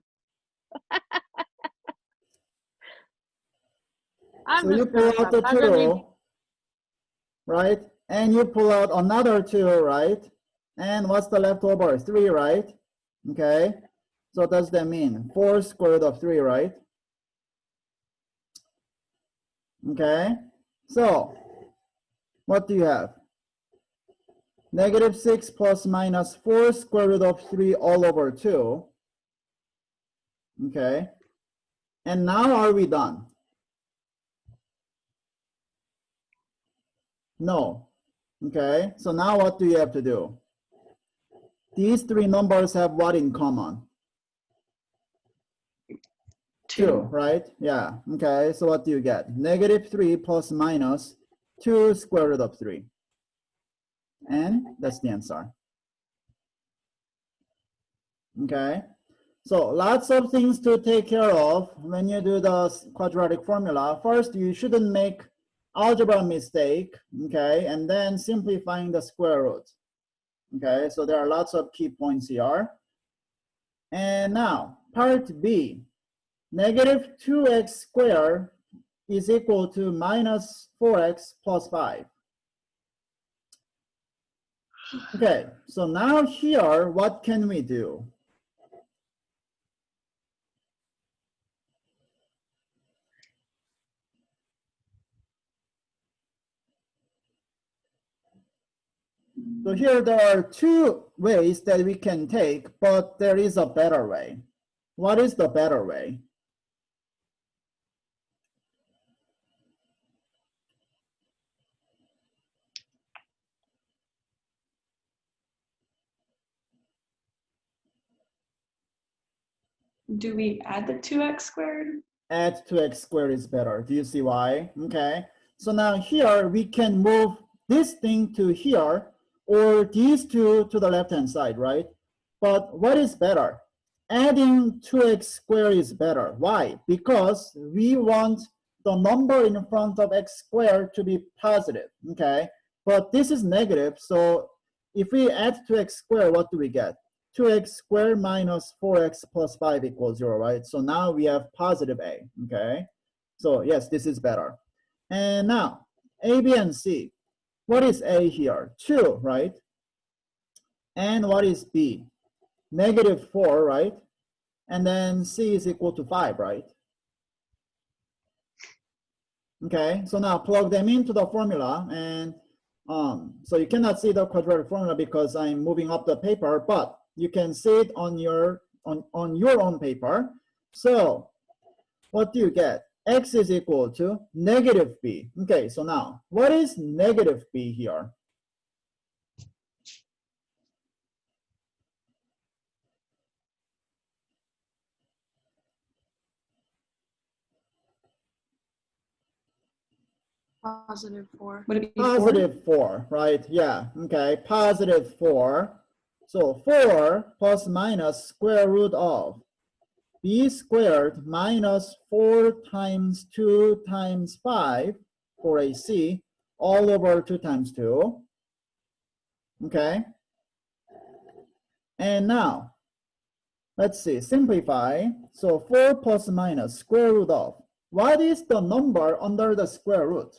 I'm So you just gonna pull out stop. the I'm gonna need. 2, right? And you pull out another 2, right? And what's the leftover? 3, right? Okay. So what does that mean? 4 square root of 3, right? Okay. So what do you have? Negative 6 plus minus 4 square root of 3 all over 2. Okay. And now are we done? No. Okay. So now what do you have to do? These 3 numbers have what in common? 2, right? Yeah. Okay. So what do you get? Negative 3 plus minus 2 square root of 3. And that's the answer. Okay. So lots of things to take care of when you do the quadratic formula. First, you shouldn't make algebra mistake. Okay. And then simplifying the square root. Okay. So there are lots of key points here. And now part B. Negative 2x squared is equal to minus 4x plus 5. Okay, so now here, what can we do? So here there are 2 ways that we can take, but there is a better way. What is the better way? Do we add the 2x squared? Add 2x squared is better. Do you see why? Okay, so now here we can move this thing to here or these two to the left-hand side, right? But what is better? Adding 2x squared is better. Why? Because we want the number in front of x squared to be positive, okay? But this is negative, so if we add 2x squared, what do we get? 2x squared minus 4x plus 5 equals 0, right? So now we have positive a, okay? So yes, this is better. And now, a, b, and c. What is a here? 2, right? And what is b? Negative 4, right? And then c is equal to 5, right? Okay, so now plug them into the formula, and so you cannot see the quadratic formula because I'm moving up the paper, but you can see it on your own paper. So what do you get? X is equal to negative b. Okay, so now what is negative b here? Positive 4. Would it be 4? Positive 4, right? Yeah, okay, positive 4. So 4 plus minus square root of b squared minus 4 times 2 times 5 for AC all over 2 times 2. Okay. And now, let's see, simplify. So 4 plus minus square root of. What is the number under the square root?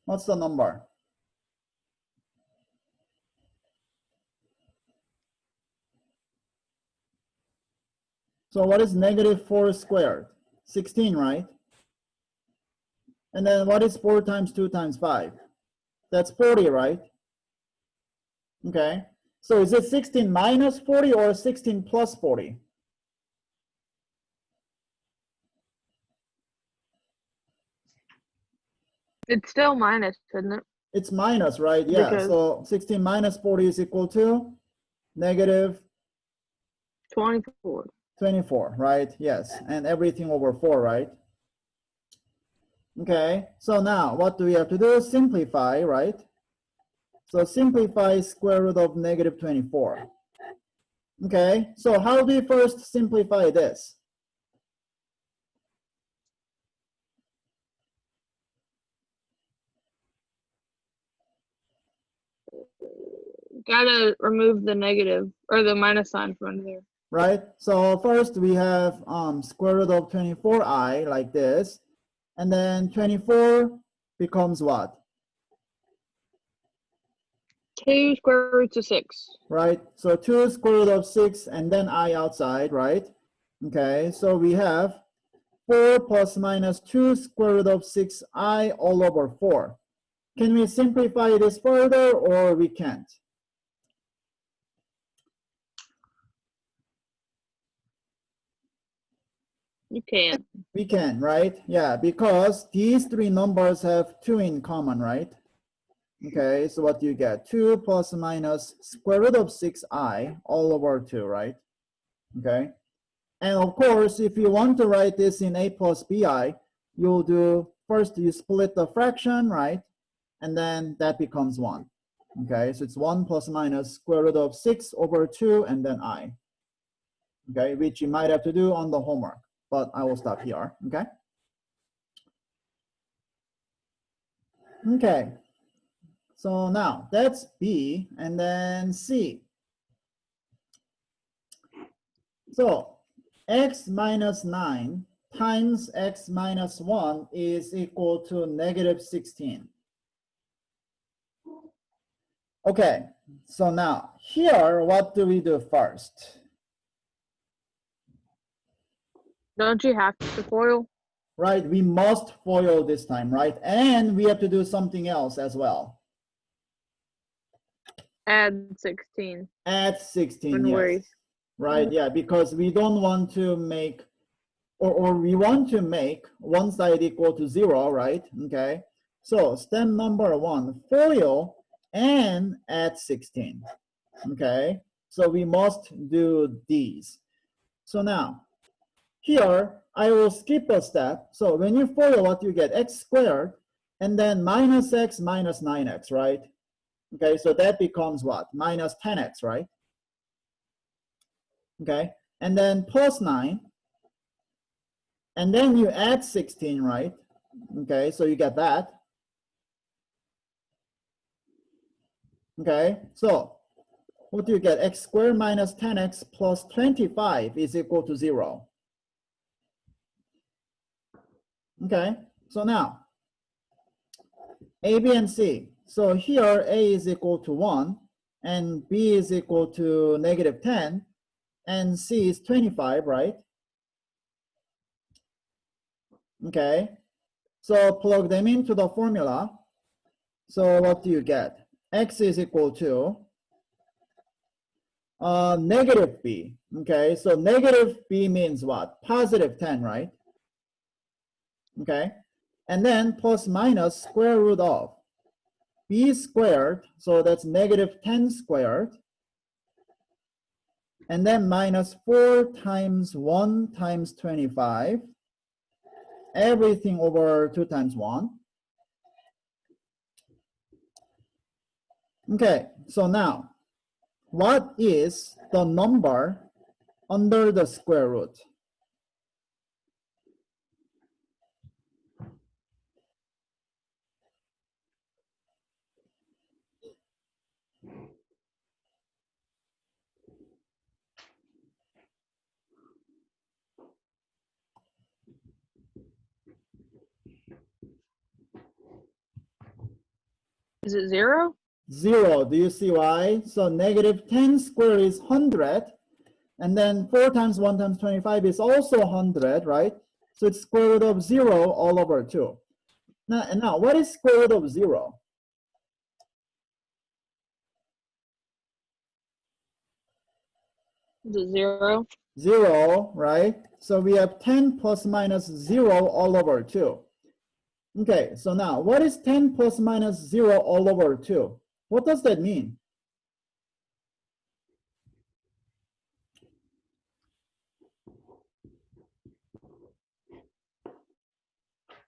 What's the number? So what is negative 4 squared? 16, right? And then what is 4 times 2 times 5? That's 40, right? Okay. So is it 16 minus 40 or 16 plus 40? It's still minus, isn't it? It's minus, right? Yeah. Because- So 16 minus 40 is equal to negative 24. 24, right? Yes. And everything over 4, right? Okay. So now what do we have to do? Simplify, right? So simplify square root of negative 24. Okay. So how do we first simplify this? Gotta remove the negative or the minus sign from under there. Right? So first we have square root of 24i like this. And then 24 becomes what? 2 square roots of 6. Right? So 2 square root of 6 and then I outside, right? Okay, so we have 4 plus minus 2 square root of 6i all over 4. Can we simplify this further or we can't? You can. We can, right? Yeah, because these three numbers have 2 in common, right? Okay, so what do you get? 2 plus minus square root of 6i all over 2, right? Okay. And of course, if you want to write this in a plus bi, you'll do, first you split the fraction, right? And then that becomes 1. Okay, so it's 1 plus minus square root of 6 over 2 and then I. Okay, which you might have to do on the homework, but I will stop here, okay? Okay, so now that's B and then C. So x minus 9 times x minus 1 is equal to negative 16. Okay, so now here, what do we do first? Don't you have to FOIL? Right, we must FOIL this time, right? And we have to do something else as well. Add 16. Add 16, When yes. we- Right, yeah, because we don't want to make, or we want to make one side equal to 0, right? Okay, so step number 1, FOIL and add 16. Okay, so we must do these. So now, here, I will skip a step. So when you FOIL, what you get? X squared, and then minus x minus 9x, right? Okay, so that becomes what? Minus 10x, right? Okay, and then plus 9. And then you add 16, right? Okay, so you get that. Okay, so what do you get? X squared minus 10x plus 25 is equal to 0. Okay, so now, A, B, and C. So here A is equal to 1, and B is equal to negative 10, and C is 25, right? Okay, so plug them into the formula. So what do you get? X is equal to negative B. Okay, so negative B means what? Positive 10, right? Okay, and then plus minus square root of B squared, so that's negative 10 squared, and then minus 4 times 1 times 25, everything over 2 times 1. Okay, so now, what is the number under the square root? Is it 0? 0. Do you see why? So negative 10 squared is 100. And then 4 times 1 times 25 is also 100, right? So it's square root of 0 all over 2. Now what is square root of 0? Is it 0? 0, right? So we have 10 plus minus 0 all over 2. Okay, so now what is 10 plus minus 0 all over 2? What does that mean?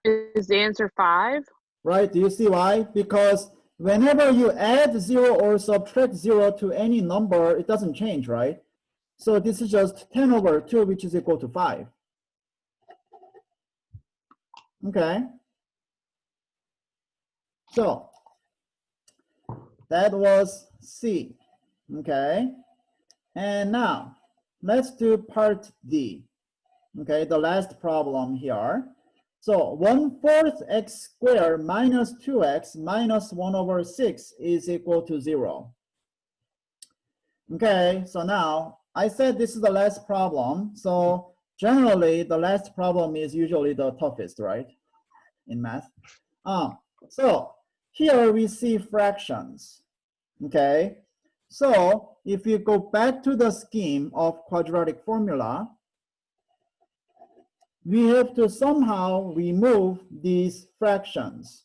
Is the answer 5? Right, do you see why? Because whenever you add 0 or subtract 0 to any number, it doesn't change, right? So this is just 10 over 2, which is equal to 5. Okay. So that was C. Okay. And now let's do part D. Okay, the last problem here. So 1/4 x squared minus 2x minus 1 over 6 is equal to 0. Okay, so now I said this is the last problem. So generally the last problem is usually the toughest, right? In math. So here we see fractions. Okay, so if you go back to the scheme of quadratic formula, we have to somehow remove these fractions.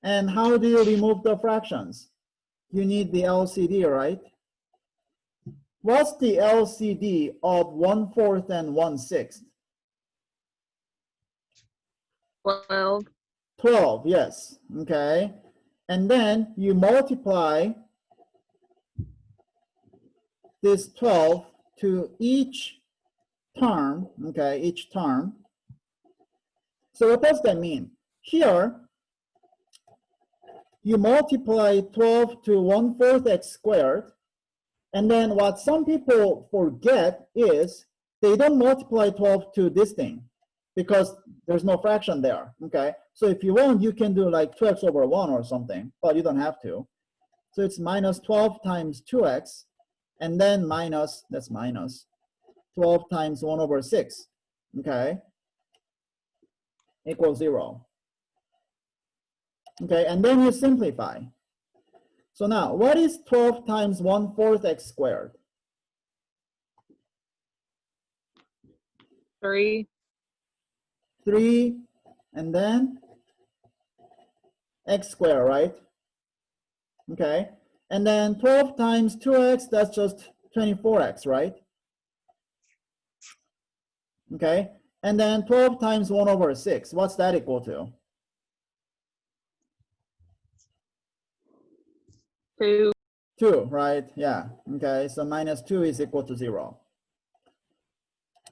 And how do you remove the fractions? You need the LCD, right? What's the LCD of 1/4 and 1/6? 12. 12, yes, okay. And then you multiply this 12 to each term, okay, each term. So what does that mean? Here, you multiply 12 to 1/4 x squared, and then what some people forget is they don't multiply 12 to this thing because there's no fraction there, okay? So if you want, you can do like 2x over 1 or something, but you don't have to. So it's minus 12 times 2x, and then minus, that's minus 12 times 1 over 6, okay, equals 0. Okay, and then you simplify. So now, what is 12 times 1/4 x squared? 3. 3, and then x squared, right? Okay, and then 12 times 2x, that's just 24x, right? Okay, and then 12 times 1 over 6, what's that equal to? 2. 2, right? Yeah, okay, so minus 2 is equal to 0.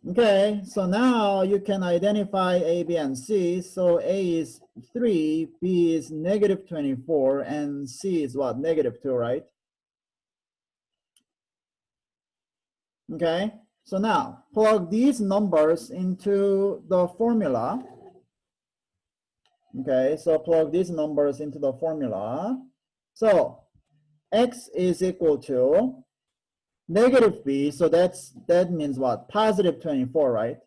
Okay, so now you can identify A, B, and C. So A is 3, B is negative 24, and C is what? Negative 2, right? Okay, so now plug these numbers into the formula. Okay, so plug these numbers into the formula. So x is equal to negative b, so that means what? Positive 24, right?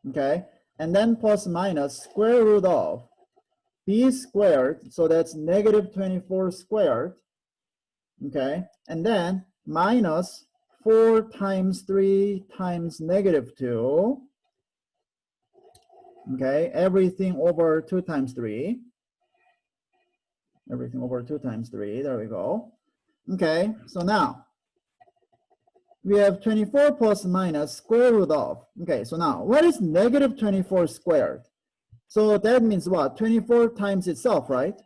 Okay, and then plus minus square root of b squared, so that's negative 24 squared, okay, and then minus 4 times 3 times negative 2, okay, everything over 2 times 3, everything over 2 times 3, there we go. Okay, so now we have 24 plus minus square root of, okay, so now what is negative 24 squared? So that means what? 24 times itself, right?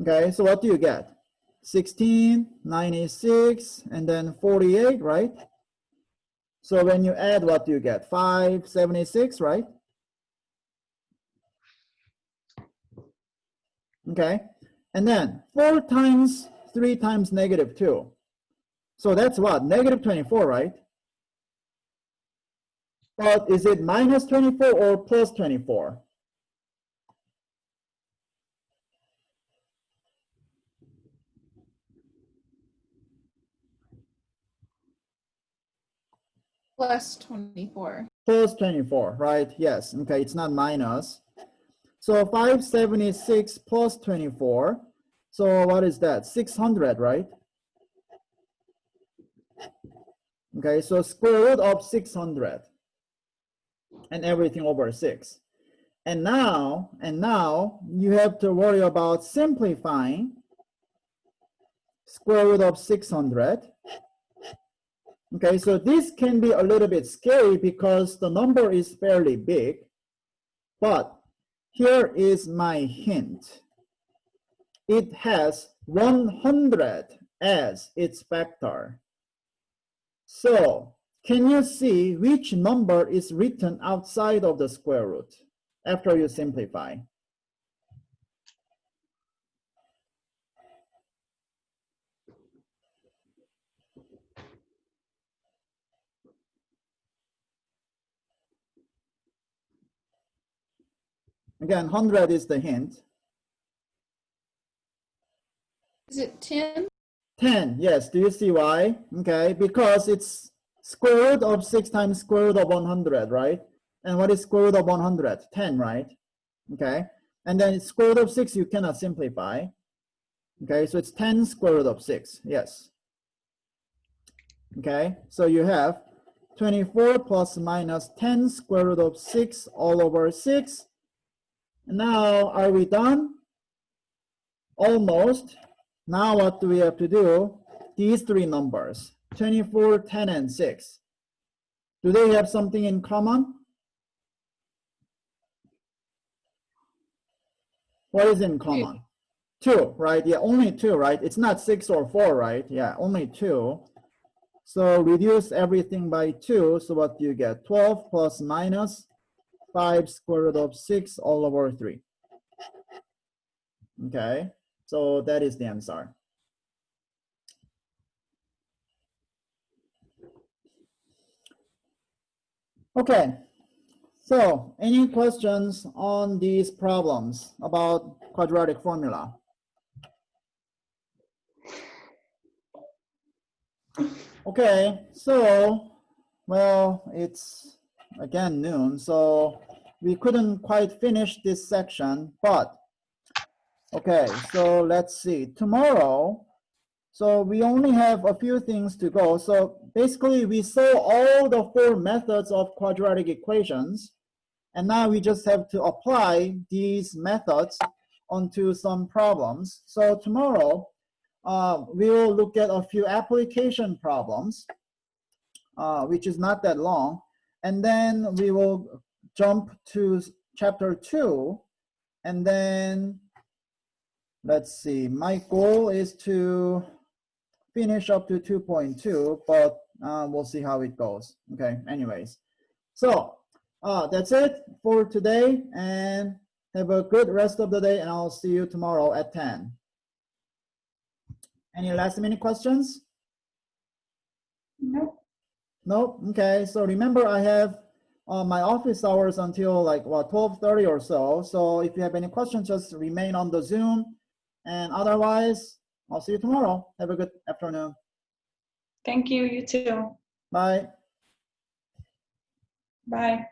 Okay, so what do you get? 16, 96, and then 48, right? So when you add, what do you get? 576, right? Okay, and then 4 times 3 times negative 2. So that's what? Negative 24, right? But is it minus 24 or plus 24? Plus 24. Plus 24, right? Yes, okay, it's not minus. So 576 plus 24. So what is that? 600, right? Okay, so square root of 600 and everything over 6. And now you have to worry about simplifying square root of 600. Okay, so this can be a little bit scary because the number is fairly big, but here is my hint. It has 100 as its factor. So can you see which number is written outside of the square root after you simplify? Again, 100 is the hint. Is it 10? 10, yes, do you see why? Okay, because it's square root of 6 times square root of 100, right? And what is square root of 100? 10, right? Okay, and then square root of 6 you cannot simplify. Okay, so it's 10 square root of 6, yes. Okay, so you have 24 plus minus 10 square root of 6 all over 6. Now, are we done? Almost. Now what do we have to do? These three numbers, 24, 10, and 6. Do they have something in common? What is in common? 2, right? Yeah, only 2, right? It's not 6 or 4, right? Yeah, only 2. So reduce everything by 2. So what do you get? 12 plus minus 5 square root of 6 all over 3. Okay, so that is the answer. Okay, So, any questions on these problems about quadratic formula? Okay, so, well, it's again noon, so we couldn't quite finish this section, but okay, so let's see. Tomorrow, so we only have a few things to go. So basically, we saw all the 4 methods of quadratic equations, and now we just have to apply these methods onto some problems. So tomorrow, we will look at a few application problems, which is not that long. And then we will jump to chapter 2. And then, let's see, my goal is to finish up to 2.2, but we'll see how it goes. Okay, anyways. So that's it for today, and have a good rest of the day, and I'll see you tomorrow at 10. Any last minute questions? Nope. Nope. Okay, so remember I have my office hours until like what, 12:30 or so. So if you have any questions, just remain on the Zoom, and otherwise I'll see you tomorrow. Have a good afternoon. Thank you. You too. Bye. Bye.